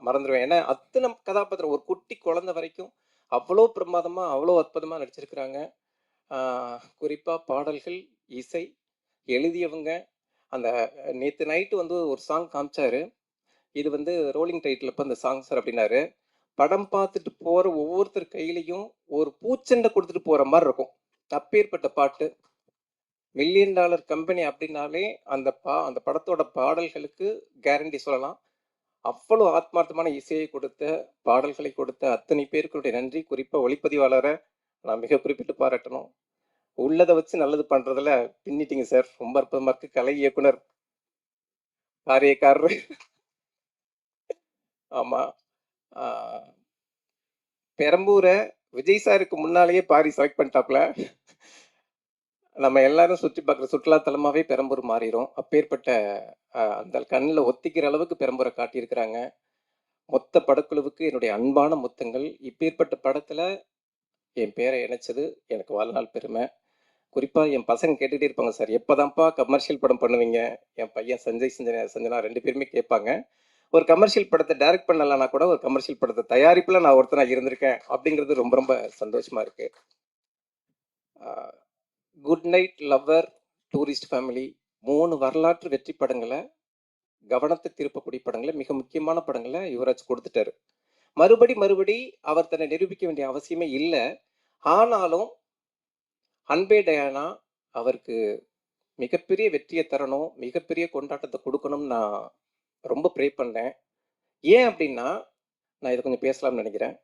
மறந்துடுவேன். ஏன்னா அத்தனை கதாபாத்திரம், ஒரு குட்டி குழந்தை வரைக்கும் அவ்வளோ பிரமாதமா அவ்வளோ அற்புதமா நடிச்சிருக்கிறாங்க. குறிப்பா பாடல்கள், இசை, எழுதியவங்க. அந்த நேற்று நைட்டு வந்து ஒரு சாங் காமிச்சாரு. இது வந்து ரோலிங் டைட்டில் இப்போ அந்த சாங் சார் அப்படின்னாரு. படம் பார்த்துட்டு போற ஒவ்வொருத்தர் கையிலையும் ஒரு பூச்செண்டை கொடுத்துட்டு போற மாதிரி இருக்கும். அப்பேற்பட்ட பாட்டு. $1 மில்லியன் கம்பெனி அப்படின்னாலே அந்த படத்தோட பாடல்களுக்கு கேரண்டி சொல்லலாம். அவ்வளோ ஆத்மார்த்தமான இசையை கொடுத்த, பாடல்களை கொடுத்த அத்தனை பேருக்குடைய நன்றி. குறிப்பாக ஒளிப்பதிவாளரை நான் மிக குறிப்பிட்டு பாராட்டணும். உள்ளதை வச்சு நல்லது பண்றதுல பின்னிட்டீங்க சார். ரொம்ப அற்புதமா இருக்கு. கலை இயக்குனர், காரியக்காரர். ஆமா, பெரம்பூரை விஜய் சாருக்கு முன்னாலேயே பாரி செலக்ட் பண்ணிட்டாப்ல. நம்ம எல்லாரும் சுற்றி பார்க்குற சுற்றுலா தலமாவே பெரம்பூர் மாறிடும். அப்பேற்பட்ட அந்த கண்ணில் ஒத்திக்கிற அளவுக்கு பெரம்பூரை காட்டியிருக்கிறாங்க. மொத்த படக்குழுவுக்கு என்னுடைய அன்பான முத்தங்கள். இப்பேற்பட்ட படத்துல என் பேரை இணைச்சது எனக்கு வாழ்நாள் பெருமை. குறிப்பா என் பசங்க கேட்டுக்கிட்டே இருப்பாங்க, சார் எப்போதான்ப்பா கமர்ஷியல் படம் பண்ணுவீங்க? என் பையன் சஞ்சனா 2 பேருமே கேட்பாங்க. ஒரு கமர்ஷியல் படத்தை டைரக்ட் பண்ணலன்னா கூட ஒரு கமர்ஷியல் படத்தை தயாரிப்புல நான் ஒருத்தனா இருந்திருக்கேன் அப்படிங்கிறது ரொம்ப ரொம்ப சந்தோஷமா இருக்கு. Good night, lover, tourist family 3 வரலாற்று வெற்றி படங்களை, கவனத்தை திருப்பக்கூடிய படங்களை, மிக முக்கியமான படங்களை யுவராஜ் கொடுத்துட்டாரு. மறுபடி அவர் தன்னை நிரூபிக்க வேண்டிய அவசியமே இல்லை. ஆனாலும் அன்பே டயானா அவருக்கு மிகப்பெரிய வெற்றியை தரணும், மிகப்பெரிய கொண்டாட்டத்தை கொடுக்கணும்னு நான் ரொம்ப ப்ரே பண்ணேன். ஏன் அப்படின்னா, நான் இதை கொஞ்சம் பேசலாம்னு நினைக்கிறேன்.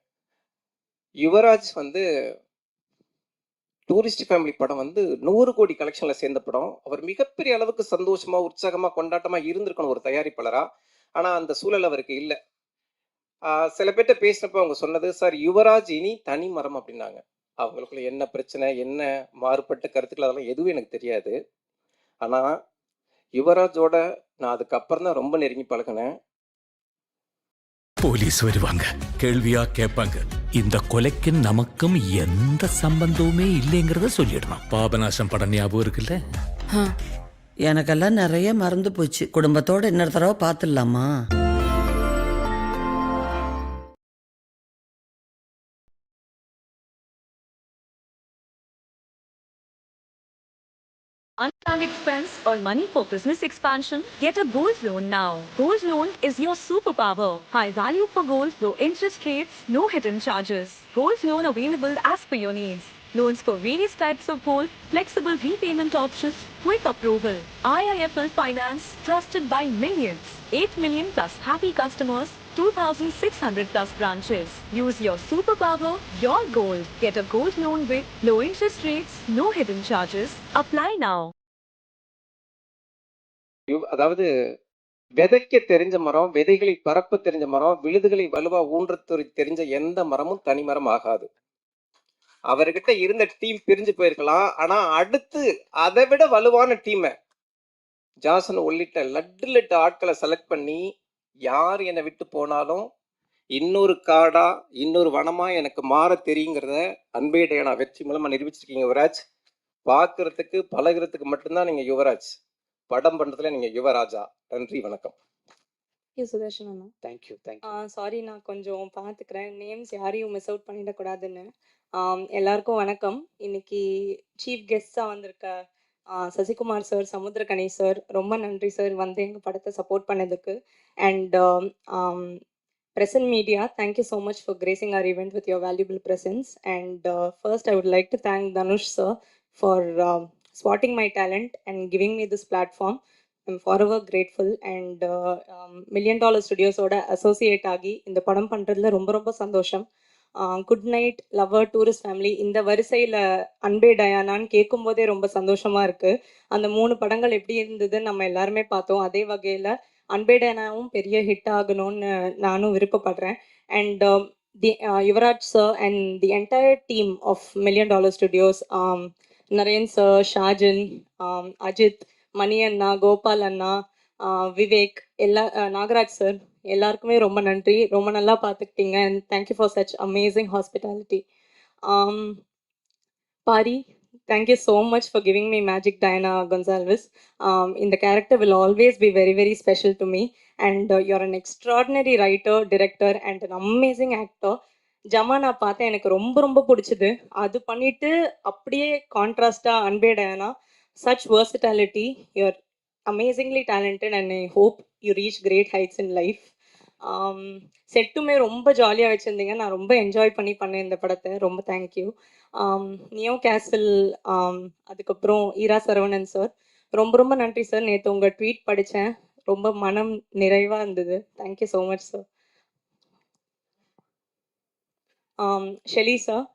யுவராஜ் வந்து டூரிஸ்ட் ஃபேமிலி படம் வந்து 100 கோடி கலெக்ஷன்ல சேர்ந்த படம். அவர் மிகப்பெரிய அளவுக்கு சந்தோஷமா, உற்சாகமா, கொண்டாட்டமா இருந்திருக்கணும் ஒரு தயாரிப்பாளரா. ஆனா அந்த சூழல் அவருக்கு இல்லை. சில பேர்கிட்ட பேசினப்போ அவங்க சொன்னது, சார் யுவராஜ் இனி தனி மரம் அப்படின்னாங்க. அவங்களுக்குள்ள என்ன பிரச்சனை, என்ன மாறுபட்ட கருத்துக்கள், அதெல்லாம் எதுவும் எனக்கு தெரியாது. ஆனா யுவராஜோட நான் அதுக்கப்புறம் தான் ரொம்ப நெருங்கி பழகினேன். போலீஸ் வருவாங்க, கேள்வியா கேட்பாங்க. இந்த கொலைக்கு நமக்கும் எந்த சம்பந்தமுமே இல்லைங்கிறத சொல்லிடணும். பாபநாசம் படம் ஞாபகம் இருக்குல்ல? எனக்கெல்லாம் நிறைய மறந்து போச்சு. குடும்பத்தோட இன்னொரு தடவை பார்த்துடலாமா? Unplanned expense or money for business expansion? Get a gold loan now. Gold loan is your superpower. High value for gold, low interest rates, no hidden charges. Gold loan available as per your needs. Loans for various types of gold, flexible repayment options, quick approval. IIFL Finance, trusted by millions. 8 million plus happy customers. 2,600 plus branches. Use your superpower, your gold. Get a gold loan with low interest rates, no hidden charges. Apply now. அதாவது விதைக்க தெரிஞ்ச மரம், விதைகளை பரப்ப தெரிஞ்ச மரம், விழுதுகளை வலுவா ஊன்ற தெரிஞ்ச எந்த மரமும் தனி மரம் ஆகாது. அவர்கிட்ட இருந்த டீம் பிரிஞ்சு போயிருக்கலாம். ஆனா அடுத்து அதை விட வலுவான டீமை, ஜாசன் உள்ளிட்ட லட்டு ஆட்களை செலக்ட் பண்ணி, யார் என்னை விட்டு போனாலும் இன்னொரு காடா, இன்னொரு வனமா எனக்கு மாற தெரியுங்கிறத அன்பே டயானா வெற்றி மூலமா நிரூபிச்சிருக்கீங்க யுவராஜ். பார்க்கறதுக்கு பழகிறதுக்கு மட்டும்தான் நீங்க யுவராஜ், படம் பண்றதுல நீங்க யுவராஜா. நன்றி, வணக்கம். சுதர்ஷன் அண்ணா, தேங்க்யூ. சாரி, நான் கொஞ்சம் பார்த்துக்கிறேன், நேம்ஸ் யாரையும் மிஸ் அவுட் பண்ணிடக்கூடாதுன்னு. எல்லாருக்கும் வணக்கம். இன்னைக்கு சீஃப் கெஸ்டாக வந்திருக்க சசிகுமார் சார், சமுத்திரகனி சார், ரொம்ப நன்றி சார் வந்து எங்கள் படத்தை சப்போர்ட் பண்ணதுக்கு. And Present media, thank you so much for gracing our event with your valuable presence. And first, I would like to thank Dhanush sir for spotting my talent and giving me this platform. I'm forever grateful. And million dollar ஸ்டுடியோஸோட அசோசியேட் ஆகி இந்த படம் பண்ணுறதுல ரொம்ப ரொம்ப சந்தோஷம். Good night, lover, tourist family இந்த வரிசையில் அன்பே டயானான்னு கேட்கும்போதே ரொம்ப சந்தோஷமாக இருக்குது. அந்த 3 படங்கள் எப்படி இருந்ததுன்னு நம்ம எல்லாருமே பார்த்தோம். அதே வகையில் அன்பே டயானாவும் பெரிய ஹிட் ஆகணும்னு நானும் விருப்பப்படுறேன். And Yuvaraj sir and the entire team of million dollar studios, Naren sir, Shajan, Ajith, Mani அண்ணா, கோபால் அண்ணா, விவேக், நாகராஜ் சார் எல்லாருக்குமே ரொம்ப நன்றி. ரொம்ப நல்லா பார்த்துக்கிட்டீங்க. And thank you for such amazing hospitality. Pari, thank you so much for giving me magic Diana Gonsalves. இந்த character will always be very very special to me. And you're an extraordinary writer, director and an amazing actor. ஜமா நான் பார்த்தேன், எனக்கு ரொம்ப ரொம்ப பிடிச்சது. அது பண்ணிட்டு அப்படியே கான்ட்ராஸ்டாக அன்பே Diana, such versatility. You're amazingly talented and I hope you reach great heights in life. செட்டுமே ரொம்ப ஜாலியாக வச்சுருந்தீங்க. நான் ரொம்ப என்ஜாய் பண்ணேன் இந்த படத்தை. ரொம்ப தேங்க்யூ. நியோ கேசல், அதுக்கப்புறம் ஈரா சரவணன் சார், ரொம்ப ரொம்ப நன்றி சார். நேற்று உங்கள் ட்வீட் படித்தேன், ரொம்ப மனம் நிறைவாக இருந்தது. Thank you so much sir. Shelly sir,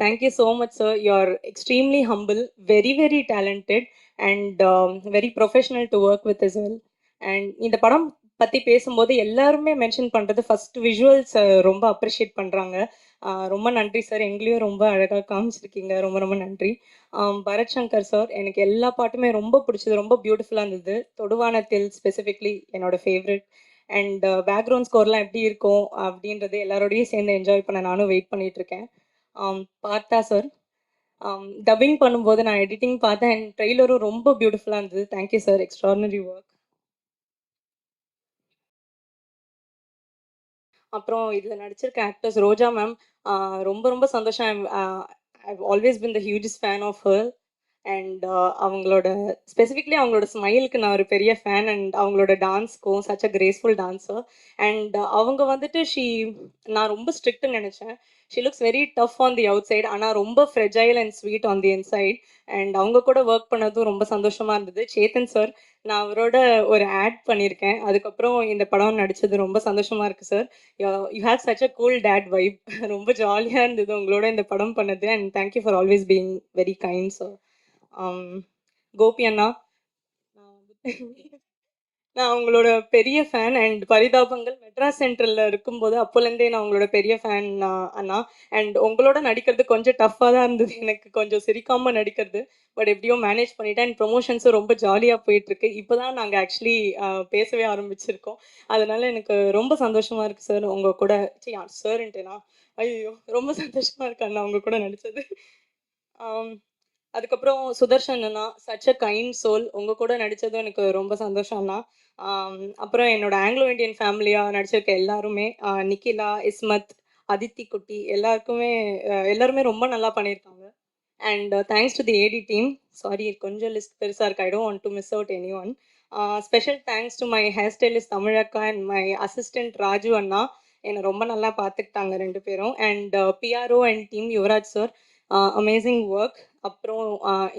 thank you so much sir, you're extremely humble, very very talented and very professional to work with as well. And இந்த படம் பற்றி பேசும்போது எல்லாருமே மென்ஷன் பண்ணுறது ஃபர்ஸ்ட் விஷுவல்ஸ் ரொம்ப அப்ரிஷியேட் பண்ணுறாங்க. ரொம்ப நன்றி சார், எங்களையும் ரொம்ப அழகாக காமிச்சிருக்கீங்க. ரொம்ப ரொம்ப நன்றி. பரத் சங்கர் சார், எனக்கு எல்லா பாட்டுமே ரொம்ப பிடிச்சது, ரொம்ப பியூட்டிஃபுல்லாக இருந்தது. தொடுவானத்தில் ஸ்பெசிஃபிக்லி என்னோட ஃபேவரட். அண்ட் பேக்ரவுண்ட் ஸ்கோர்லாம் எப்படி இருக்கும் அப்படின்றது எல்லாரோடையும் சேர்ந்து என்ஜாய் பண்ண நானும் வெயிட் பண்ணிகிட்ருக்கேன். பார்த்தா சார், டப்பிங் பண்ணும்போது நான் எடிட்டிங் பார்த்தேன் அண்ட் ட்ரெய்லரும் ரொம்ப பியூட்டிஃபுல்லாக இருந்தது. Thank you sir, extraordinary work. அப்புறம் இதில் நடிச்சிருக்க ஆக்டர்ஸ் ரோஜா மேம், ரொம்ப ரொம்ப சந்தோஷம். I always been the hugest fan of her. And அவங்களோட ஸ்பெசிஃபிக்லி அவங்களோட ஸ்மைலுக்கு நான் ஒரு பெரிய ஃபேன். அண்ட் அவங்களோட டான்ஸ்க்கும் such a graceful dancer. And அவங்க வந்துட்டு நான் ரொம்ப ஸ்ட்ரிக்ட்னு நினச்சேன். She looks very tough on the outside, ஆனால் ரொம்ப fragile and sweet on the inside. And அவங்க கூட ஒர்க் பண்ணதும் ரொம்ப சந்தோஷமாக இருந்தது. சேத்தன் சார், நான் அவரோட ஒரு ஆட் பண்ணியிருக்கேன், அதுக்கப்புறம் இந்த படம் நடித்தது ரொம்ப சந்தோஷமாக இருக்குது sir. You have such a cool dad vibe. ரொம்ப ஜாலியாக இருந்தது உங்களோட இந்த படம் பண்ணது. And thank you for always being very kind sir. Gopi அண்ணா, நான் உங்களோட பெரிய ஃபேன். அண்ட் பரிதாபங்கள் மெட்ராஸ் சென்ட்ரலில் இருக்கும்போது அப்போலேருந்தே நான் உங்களோட பெரிய ஃபேன் அண்ணா. அண்ட் உங்களோட நடிக்கிறது கொஞ்சம் டஃப்பாக தான் இருந்தது, எனக்கு கொஞ்சம் சிரிக்காமல் நடிக்கிறது. பட் எப்படியோ மேனேஜ் பண்ணிட்டேன். அண்ட் ப்ரொமோஷன்ஸும் ரொம்ப ஜாலியாக போயிட்டுருக்கு. இப்போ தான் நாங்கள் ஆக்சுவலி பேசவே ஆரம்பிச்சிருக்கோம். அதனால் எனக்கு ரொம்ப சந்தோஷமாக இருக்குது சார் உங்கள் கூட. சார்ன்ட்டேனா, ஐயோ ரொம்ப சந்தோஷமாக இருக்கு அண்ணா உங்கள் கூட நடித்தது. அதுக்கப்புறம் சுதர்ஷன் அண்ணா, சச் அ கைண்ட் சோல், உங்கள் கூட நடித்ததும் எனக்கு ரொம்ப சந்தோஷம் அண்ணா. அப்புறம் என்னோட ஆங்கிலோ இண்டியன் ஃபேமிலியாக நடிச்சிருக்க எல்லாருமே, நிக்கிலா, இஸ்மத், அதித்தி குட்டி, எல்லாருமே ரொம்ப நல்லா பண்ணியிருக்காங்க. And thanks to the AD team. Sorry, கொஞ்சம் லிஸ்ட் பெருசாக இருக்கு, I don't want to miss out anyone. Special thanks to my hair stylist தமிழக்கா அண்ட் மை அசிஸ்டன்ட் ராஜு அண்ணா. என்னை ரொம்ப நல்லா பார்த்துக்கிட்டாங்க 2 பேரும். And PRO and team Yuvaraj sir, amazing work. அப்புறம்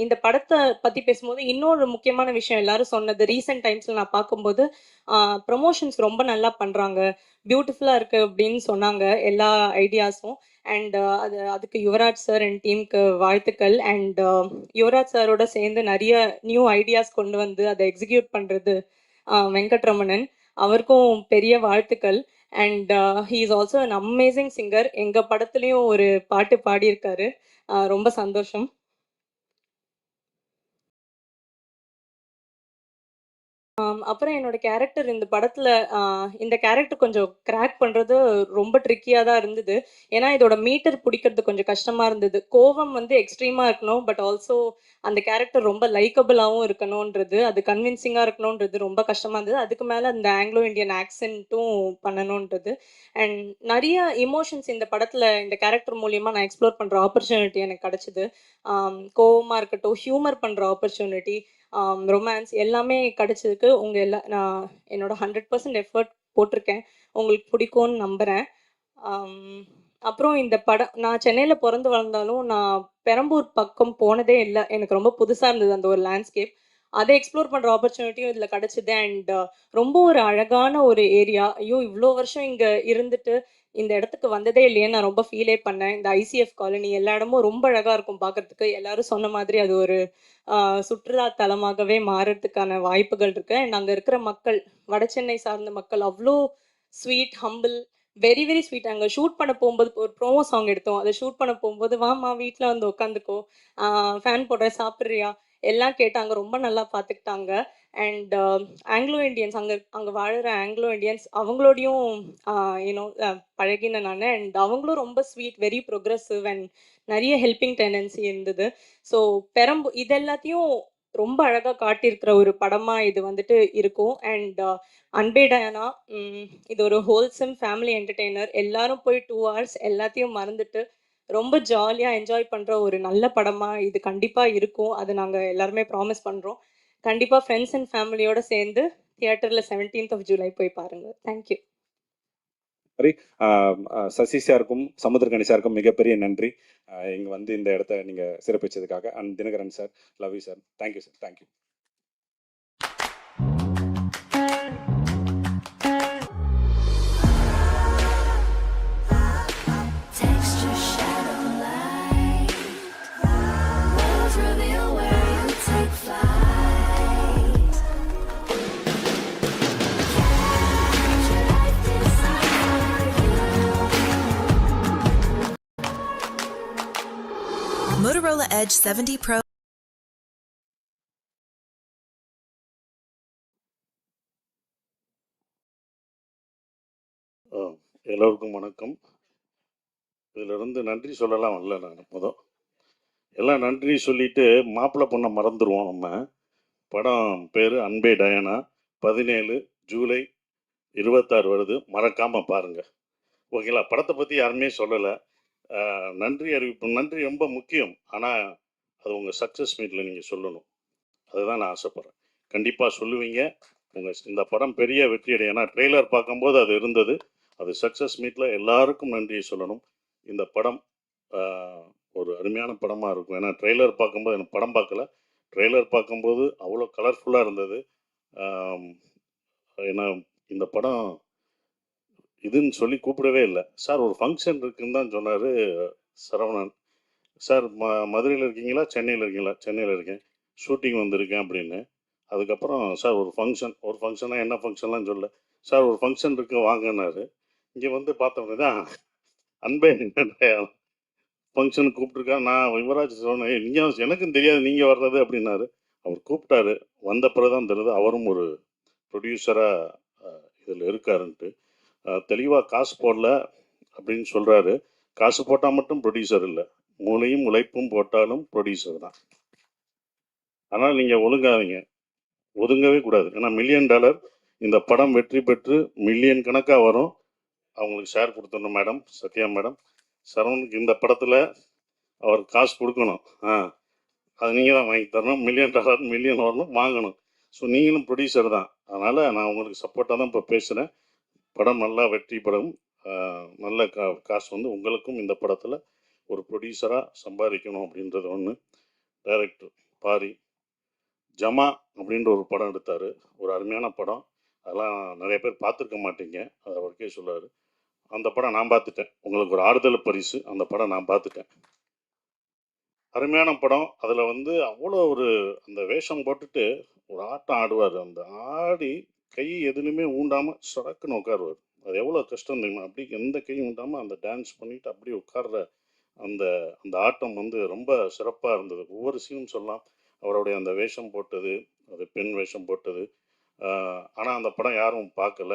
இந்த படத்தை பற்றி பேசும்போது இன்னொரு முக்கியமான விஷயம் எல்லாரும் சொன்னது, ரீசெண்ட் டைம்ஸில் நான் பார்க்கும்போது ப்ரமோஷன்ஸ் ரொம்ப நல்லா பண்ணுறாங்க, பியூட்டிஃபுல்லாக இருக்குது அப்படின்னு சொன்னாங்க எல்லா ஐடியாஸும். அண்ட் அதுக்கு யுவராஜ் சார் அண்ட் டீமுக்கு வாழ்த்துக்கள். அண்ட் யுவராஜ் சாரோட சேர்ந்து நிறைய நியூ ஐடியாஸ் கொண்டு வந்து அதை எக்ஸிக்யூட் பண்ணுறது வெங்கட்ரமணன், அவருக்கும் பெரிய வாழ்த்துக்கள். And he is also an amazing singer. எங்கள் படத்துலேயும் ஒரு பாட்டு பாடியிருக்காரு, ரொம்ப சந்தோஷம். அப்புறம் என்னோட கேரக்டர் இந்த படத்தில், இந்த கேரக்டர் கொஞ்சம் கிராக் பண்ணுறது ரொம்ப ட்ரிக்கியாக தான் இருந்தது. ஏன்னா இதோட மீட்டர் பிடிக்கிறது கொஞ்சம் கஷ்டமாக இருந்தது. கோவம் வந்து எக்ஸ்ட்ரீமாக இருக்கணும், பட் ஆல்சோ அந்த கேரக்டர் ரொம்ப லைக்கபிளாகவும் இருக்கணுன்றது, அது கன்வின்சிங்காக இருக்கணுன்றது ரொம்ப கஷ்டமாக இருந்தது. அதுக்கு மேலே அந்த ஆங்கிலோ இண்டியன் ஆக்சென்ட்டும் பண்ணணுன்றது. அண்ட் நிறைய இமோஷன்ஸ் இந்த படத்தில் இந்த கேரக்டர் மூலியமாக நான் எக்ஸ்ப்ளோர் பண்ணுற ஆப்பர்ச்சுனிட்டி எனக்கு கிடச்சிது. கோவமாக இருக்கட்டும், ஹியூமர் பண்ணுற ஆப்பர்ச்சுனிட்டி, ரொமான்ஸ் எல்லாமே கிடச்சதுக்கு நான் என்னோட 100% எஃபர்ட் போட்டிருக்கேன். உங்களுக்கு பிடிக்கும்னு நம்புகிறேன். அப்புறம் இந்த படம், நான் சென்னையில் பிறந்து வளர்ந்தாலும் நான் பெரம்பூர் பக்கம் போனதே இல்லை. எனக்கு ரொம்ப புதுசாக இருந்தது அந்த ஒரு லேண்ட்ஸ்கேப். அதை எக்ஸ்ப்ளோர் பண்ணுற ஆப்பர்ச்சுனிட்டியும் இதில் கிடச்சிது. அண்ட் ரொம்ப ஒரு அழகான ஒரு ஏரியா. ஐயோ, இவ்வளோ வருஷம் இங்கே இருந்துட்டு இந்த இடத்துக்கு வந்ததே இல்லையேன்னு நான் ரொம்ப ஃபீலே பண்ணேன். இந்த ஐசிஎஃப் காலனி எல்லா இடமும் ரொம்ப அழகாக இருக்கும் பார்க்கறதுக்கு. எல்லாரும் சொன்ன மாதிரி அது ஒரு சுற்றுலா தலமாகவே மாறுறதுக்கான வாய்ப்புகள் இருக்குது. அண்ட் அங்கே இருக்கிற மக்கள், வடசென்னை சார்ந்த மக்கள் அவ்வளோ sweet, humble, very very sweet. அங்கே ஷூட் பண்ண போகும்போது ஒரு ப்ரோமோ சாங் எடுத்தோம். அதை ஷூட் பண்ண போகும்போது, வாமா வீட்டில் வந்து உட்காந்துக்கோ, ஃபேன் போடுறேன், சாப்பிட்றியா, எல்லாம் கேட்டாங்க. ரொம்ப நல்லா பார்த்துக்கிட்டாங்க. அண்ட் ஆங்கிலோ இண்டியன்ஸ், அங்கே அங்கே வாழுற ஆங்கிலோ இண்டியன்ஸ், அவங்களோடையும் யூனோ பழகின நான். அண்ட் அவங்களும் ரொம்ப ஸ்வீட், வெரி ப்ரொக்ரெசிவ் அண்ட் நிறைய ஹெல்பிங் டெண்டன்சி இருந்தது. ஸோ இது எல்லாத்தையும் ரொம்ப அழகாக காட்டியிருக்கிற ஒரு படமாக இது வந்துட்டு இருக்கும். அண்ட் அன்பே டயானா, இது ஒரு ஹோல்சம் ஃபேமிலி என்டர்டெய்னர். எல்லாரும் போய் 2 hours எல்லாத்தையும் மறந்துட்டு ரொம்ப ஜாலியாக என்ஜாய் பண்ணுற ஒரு நல்ல படமாக இது கண்டிப்பாக இருக்கும். அது நாங்கள் எல்லாருமே ப்ராமிஸ் பண்ணுறோம். கண்டிப்பாக ஃப்ரெண்ட்ஸ் அண்ட் ஃபேமிலியோடு சேர்ந்து தியேட்டரில் 17th of July போய் பாருங்கள். தேங்க்யூ. சரி, சசி சாருக்கும் சமுத்திரகனி சாருக்கும் மிகப்பெரிய நன்றி. இங்கே வந்து இந்த இடத்த நீங்கள் சிறப்பிச்சதுக்காக. And Dinakaran sir, love you sir, thank you sir, thank you. Texture, shadow, light. Worlds reveal where you take flight. Catch your life desire you. Motorola Edge 70 Pro. எல்லோருக்கும் வணக்கம். இதிலிருந்து நன்றி சொல்லலாம் வரல. நான் எல்லாம் நன்றி சொல்லிட்டு மாப்பிள்ளை பொண்ணை மறந்துடுவோம். நம்ம படம் பேர் அன்பே டயானா. 17 ஜூலை 26 வருது. மறக்காமல் பாருங்கள். ஓகேங்களா? படத்தை பற்றி யாருமே சொல்லலை. நன்றி அறிவிப்பு, நன்றி ரொம்ப முக்கியம். ஆனால் அது உங்கள் சக்ஸஸ் மீட்டில் நீங்கள் சொல்லணும். அதுதான் நான் ஆசைப்பட்றேன். கண்டிப்பாக சொல்லுவீங்க. இந்த படம் பெரிய வெற்றி அடையும். ஏன்னா ட்ரெய்லர் பார்க்கும்போது அது இருந்தது. அது சக்ஸஸ் மீட்டில் எல்லாருக்கும் நன்றியை சொல்லணும். இந்த படம் ஒரு அருமையான படமாக இருக்கும். ஏன்னா ட்ரெய்லர் பார்க்கும்போது, எனக்கு படம் பார்க்கல, ட்ரெய்லர் பார்க்கும்போது அவ்வளோ கலர்ஃபுல்லாக இருந்தது. ஏன்னா இந்த படம் இதுன்னு சொல்லி கூப்பிடவே இல்லை. சார் ஒரு ஃபங்க்ஷன் இருக்குன்னு தான் சொன்னார் சரவணன் சார். மதுரையில் இருக்கீங்களா, சென்னையில் இருக்கீங்களா? சென்னையில் இருக்கேன், ஷூட்டிங் வந்திருக்கேன் அப்படின்னு. அதுக்கப்புறம் சார் ஒரு ஃபங்க்ஷனாக என்ன ஃபங்க்ஷன்லாம் சொல்ல, சார் ஒரு ஃபங்க்ஷன் இருக்கு வாங்கினார். இங்கே வந்து பார்த்தோம்னா தான் அன்பே ஃபங்க்ஷன் கூப்பிட்ருக்கா. நான் யுவராஜ் சொன்னேன், நீங்கள் எனக்கும் தெரியாது நீங்கள் வர்றது அப்படின்னாரு. அவர் கூப்பிட்டாரு. வந்த பிறகு தான் தெரியுது அவரும் ஒரு ப்ரொடியூசராக இதில் இருக்காருன்ட்டு. தெளிவாக காசு போடல அப்படின்னு சொல்கிறாரு. காசு போட்டால் மட்டும் ப்ரொடியூசர் இல்லை, மூளையும் உழைப்பும் போட்டாலும் ப்ரொடியூசர் தான். ஆனால் நீங்கள் ஒதுங்கவே கூடாது. ஏன்னா $1 million இந்த படம் வெற்றி பெற்று மில்லியன் கணக்காக வரும். அவங்களுக்கு ஷேர் கொடுத்துடணும் மேடம், சத்யா மேடம். சரவணுக்கு இந்த படத்தில் அவர் காசு கொடுக்கணும். அது நீங்கள் தான் வாங்கி தரணும். $1 மில்லியன் வரணும், வாங்கணும். ஸோ நீங்களும் ப்ரொடியூசர் தான். அதனால் நான் உங்களுக்கு சப்போர்ட்டாக தான் இப்போ பேசுகிறேன். படம் நல்லா வெற்றி படம். நல்ல காசு வந்து உங்களுக்கும் இந்த படத்தில் ஒரு ப்ரொடியூசராக சம்பாதிக்கணும் அப்படின்றது ஒன்று. டைரக்டர் பாரி ஜமா அப்படின்ற ஒரு படம் எடுத்தார். ஒரு அருமையான படம். அதெல்லாம் நிறைய பேர் பார்த்துருக்க மாட்டீங்க. அதை அவருக்கே சொல்லுவார். அந்த படம் நான் பார்த்துட்டேன். உங்களுக்கு ஒரு ஆறுதல் பரிசு. அந்த படம் நான் பார்த்துட்டேன். அருமையான படம். அதில் வந்து அவ்வளோ ஒரு அந்த வேஷம் போட்டுட்டு ஒரு ஆட்டம் ஆடுவார். அந்த ஆடி கை எதுலையுமே ஊண்டாமல் சடக்குன்னு உட்காருவார். அது எவ்வளோ கஷ்டம் தெரியுமா? அப்படி எந்த கையும் ஊண்டாமல் அந்த டான்ஸ் பண்ணிவிட்டு அப்படி உட்கார்ற அந்த அந்த ஆட்டம் வந்து ரொம்ப சிறப்பாக இருந்தது. ஒவ்வொரு சீனும் சொல்லலாம். அவருடைய அந்த வேஷம் போட்டது, அது பெண் வேஷம் போட்டது. ஆனால் அந்த படம் யாரும் பார்க்கல.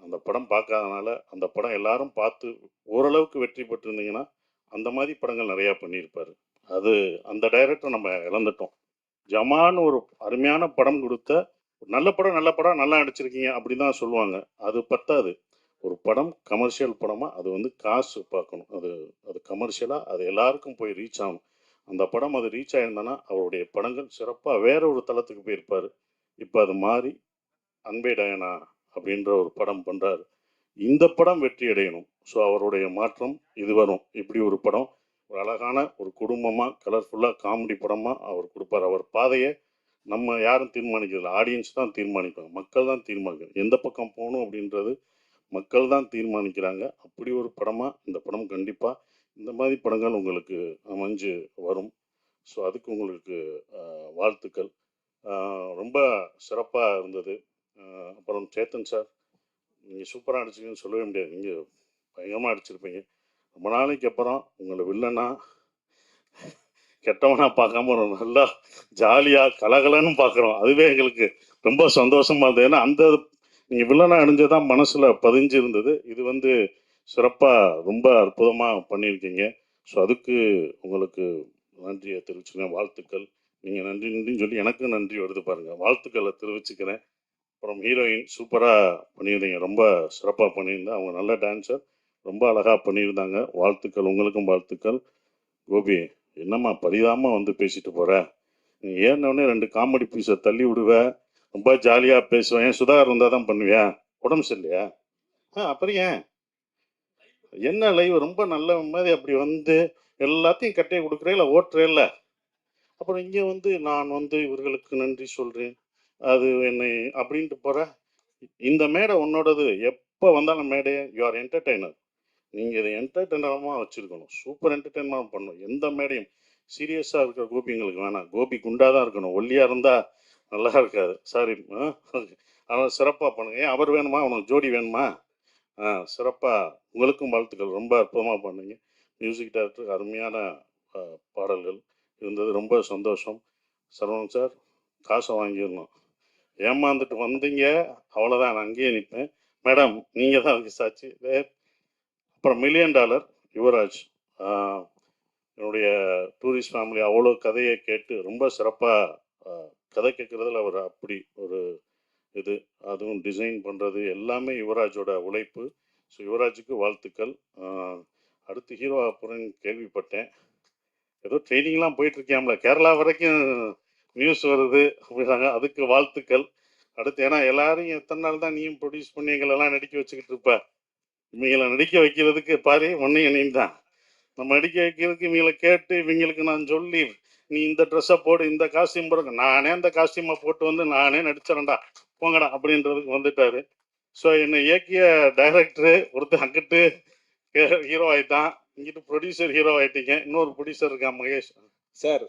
அந்த படம் பார்க்காதனால அந்த படம் எல்லாரும் பார்த்து ஓரளவுக்கு வெற்றி பெற்றிருந்தீங்கன்னா அந்த மாதிரி படங்கள் நிறையா பண்ணியிருப்பார். அது அந்த டைரக்டர் நம்ம இழந்துட்டோம். ஜமான்னு ஒரு அருமையான படம் கொடுத்த, நல்ல படம் நல்லா நடிச்சிருக்கீங்க அப்படி தான் சொல்லுவாங்க. அது பத்தாது. ஒரு படம் கமர்ஷியல் படமாக அது வந்து காசு பார்க்கணும். அது கமர்ஷியலாக அது எல்லாருக்கும் போய் ரீச் ஆகணும். அந்த படம் அது ரீச் ஆகிருந்தானா அவருடைய படங்கள் சிறப்பாக வேற ஒரு தளத்துக்கு போயிருப்பார். இப்போ அது மாறி அன்பே டயானா அப்படின்ற ஒரு படம் பண்ணுறாரு. இந்த படம் வெற்றி அடையணும். ஸோ அவருடைய மாற்றம் இது வரும். இப்படி ஒரு படம் ஒரு அழகான ஒரு குடும்பமாக கலர்ஃபுல்லாக காமெடி படமாக அவர் கொடுப்பார். அவர் பாதையை நம்ம யாரும் தீர்மானிக்கிறதில்ல, ஆடியன்ஸ் தான் தீர்மானிப்பாங்க, மக்கள் தான் தீர்மானிக்கணும். எந்த பக்கம் போகணும் அப்படின்றது மக்கள் தான் தீர்மானிக்கிறாங்க. அப்படி ஒரு படமாக இந்த படம் கண்டிப்பாக இந்த மாதிரி படங்கள் உங்களுக்கு அமைஞ்சு வரும். ஸோ அதுக்கு உங்களுக்கு வாழ்த்துக்கள். ரொம்ப சிறப்பாக இருந்தது. அப்புறம் சேத்தன் சார், நீங்கள் சூப்பராக அடிச்சிங்கன்னு சொல்லவே முடியாது. நீங்கள் பயங்கரமாக அடிச்சிருப்பீங்க. ரொம்ப நாளைக்கு அப்புறம் உங்களை வில்லனா கெட்டவனா பார்க்காம ஒரு நல்லா ஜாலியாக கலகலன்னு பார்க்குறோம். அதுவே எங்களுக்கு ரொம்ப சந்தோஷமாக இருந்தது. ஏன்னா அந்த நீங்கள் வில்லனா அணிஞ்சதான் மனசில் பதிஞ்சு இருந்தது. இது சிறப்பாக ரொம்ப அற்புதமாக பண்ணியிருக்கீங்க. ஸோ அதுக்கு உங்களுக்கு நன்றியை தெரிவிச்சுக்கிறேன். வாழ்த்துக்கள். நீங்கள் நன்றின்னு சொல்லி எனக்கும் நன்றி வருது பாருங்கள். வாழ்த்துக்களை தெரிவிச்சுக்கிறேன். அப்புறம் ஹீரோயின் சூப்பராக பண்ணியிருந்தீங்க, ரொம்ப சிறப்பாக பண்ணியிருந்தேன். அவங்க நல்ல டான்ஸர், ரொம்ப அழகாக பண்ணியிருந்தாங்க. வாழ்த்துக்கள், உங்களுக்கும் வாழ்த்துக்கள். கோபி, என்னம்மா பரிதாமல் வந்து பேசிட்டு போகிற? நீ ஏறினவுடனே 2 காமெடி பீஸை தள்ளி விடுவேன், ரொம்ப ஜாலியாக பேசுவேன். ஏன் சுதாகர் இருந்தால் தான் பண்ணுவேன்? உடம்பு சரியில்லையா? அப்புறம் ஏன் என்ன லைவ் ரொம்ப நல்ல மாதிரி அப்படி வந்து எல்லாத்தையும் கட்டையை கொடுக்குறே இல்லை ஓட்டுறே இல்லை. அப்புறம் இங்கே வந்து நான் இவர்களுக்கு நன்றி சொல்கிறேன், அது என்னை அப்படின்ட்டு போகிற. இந்த மேடை உன்னோடது. எப்போ வந்தாலும் மேடையை யூ ஆர் என்டர்டெய்னர். நீங்கள் இதை என்டர்டெய்னராக வச்சுருக்கணும், சூப்பர் என்டர்டெயின்மெண்ட் பண்ணணும். எந்த மேடையும் சீரியஸாக இருக்கிற கோபி எங்களுக்கு வேணாம். கோபி குண்டாக தான் இருக்கணும், ஒல்லியாக இருந்தால் நல்லா இருக்காது. சாரி. ஆனால் சிறப்பாக பண்ணுங்க. ஏன் அவர் வேணுமா? உனக்கு ஜோடி வேணுமா? சிறப்பாக. உங்களுக்கும் வாழ்த்துக்கள், ரொம்ப அற்புதமாக பண்ணீங்க. மியூசிக் டைரக்டருக்கு அருமையான பாடல்கள் இருந்தது, ரொம்ப சந்தோஷம். சரவணன் சார், காசை வாங்கிடணும். ஏமாந்துட்டு வந்தீங்க, அவ்வளோதான், நான் அங்கேயே நிற்பேன். மேடம், நீங்கள் தான் அதுக்கு சாட்சி. அப்புறம் $1 மில்லியன் யுவராஜ், என்னுடைய டூரிஸ்ட் ஃபேமிலி அவ்வளோ கதையை கேட்டு ரொம்ப சிறப்பாக கதை கேட்குறதுல அவர் அப்படி ஒரு இது, அதுவும் டிசைன் பண்ணுறது எல்லாமே யுவராஜோட உழைப்பு. ஸோ யுவராஜுக்கு வாழ்த்துக்கள். அடுத்து ஹீரோ அப்புறம் கேள்விப்பட்டேன், ஏதோ ட்ரைனிங்லாம் போயிட்டுருக்கியாம்ல, கேரளா வரைக்கும் நியூஸ் வருது அப்படின்னாங்க. அதுக்கு வாழ்த்துக்கள். அடுத்து ஏன்னா எல்லாரையும் எத்தனை நாள் தான் நீயும் ப்ரொடியூஸ் பண்ணி எங்களெல்லாம் நடிக்க வச்சுக்கிட்டு இருப்ப. இவங்களை நடிக்க வைக்கிறதுக்கு பாரு ஒன்றையும் நீ தான். நம்ம நடிக்க வைக்கிறதுக்கு இவங்களை கேட்டு இவங்களுக்கு நான் சொல்லி நீ இந்த ட்ரெஸ்ஸை போடு, இந்த காஸ்டியூம் போடுங்க, நானே அந்த காஸ்டியூமை போட்டு வந்து நானே நடிச்சிடறேன்டா போங்கடா அப்படின்றதுக்கு வந்துட்டாரு. ஸோ என்னை இயக்கிய டைரக்டரு ஒருத்தர் அங்கிட்டு ஹீரோ ஆகிட்டான், இங்கிட்டு ப்ரொடியூசர் ஹீரோ ஆகிட்டீங்க. இன்னொரு ப்ரொடியூசர் இருக்கான் மகேஷ் சார்.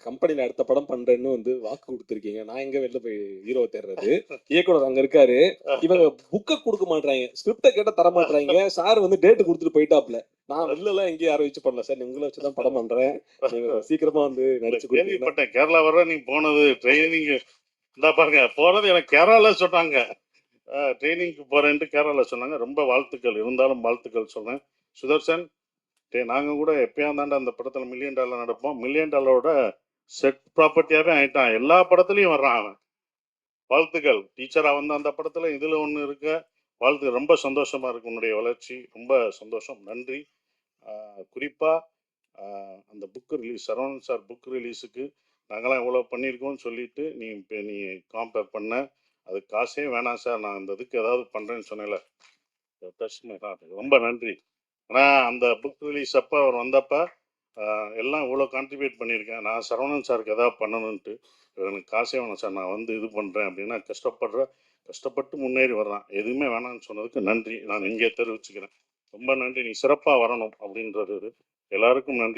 கம்பெனியில் அடுத்த படம் பண்ணுறேன்னு வாக்கு கொடுத்துருக்கீங்க. நான் எங்கே வெளில போய் ஹீரோவை தேடுறது? இயக்குனர் அங்கே இருக்காரு. இவங்க புக்கை கொடுக்க மாட்டாங்க, ஸ்கிரிப்டை கேட்டால் தர மாட்டாங்க. சார் டேட்டு கொடுத்துட்டு போயிட்டாப்ல. நான் வெளிலலாம் எங்கேயும் யாரை வச்சு பண்ணல சார், உங்களை வச்சு தான் படம் பண்ணுறேன். சீக்கிரமாக நடிச்சு கேள்விப்பட்டேன். கேரளா வர நீ போனது ட்ரைனிங் இந்த பாருங்க, போனது எனக்கு கேரளாவில் சொன்னாங்க. ட்ரைனிங்க்கு போகிறேன்ட்டு கேரளாவில் சொன்னாங்க. ரொம்ப வாழ்த்துக்கள். இருந்தாலும் வாழ்த்துக்கள் சொன்னேன். சுதர்சன், நாங்கள் கூட எப்பயாந்தாண்டா அந்த படத்தில் $1 மில்லியன் நடப்போம். $1 மில்லியன் செட் ப்ராப்பர்ட்டியாகவே ஆகிட்டான், எல்லா படத்துலையும் வர்றான் அவன். வாழ்த்துக்கள். டீச்சராக வந்து அந்த படத்தில் இதில் ஒன்று இருக்க வாழ்த்து. ரொம்ப சந்தோஷமாக இருக்குது உன்னுடைய வளர்ச்சி, ரொம்ப சந்தோஷம். நன்றி. குறிப்பாக அந்த book release, Saravanan sir book ரிலீஸுக்கு நாங்களாம் இவ்வளோ பண்ணியிருக்கோம்னு சொல்லிட்டு நீ காம்பேர் பண்ண, அது காசே வேணாம் சார், நான் அந்த இதுக்கு ஏதாவது பண்ணுறேன்னு சொன்னேன்ல, ரொம்ப நன்றி. ஆனால் அந்த புக் ரிலீஸ் அப்போ அவர் வந்தப்போ எல்லாம் இவ்வளோ கான்ட்ரிபியூட் பண்ணியிருக்கேன், நான் சரவணன் சாருக்கு எதாவது பண்ணணுன்ட்டு. எனக்கு காசே வேணாம் சார், நான் இது பண்ணுறேன் அப்படின்னா கஷ்டப்பட்டு முன்னேறி வர்றான். எதுவுமே வேணாம்னு சொன்னதுக்கு நன்றி நான் இங்கே தெரிவிச்சுக்கிறேன். ரொம்ப நன்றி. நீ சிறப்பாக வரணும் அப்படின்றது எல்லாருக்கும் நன்றி.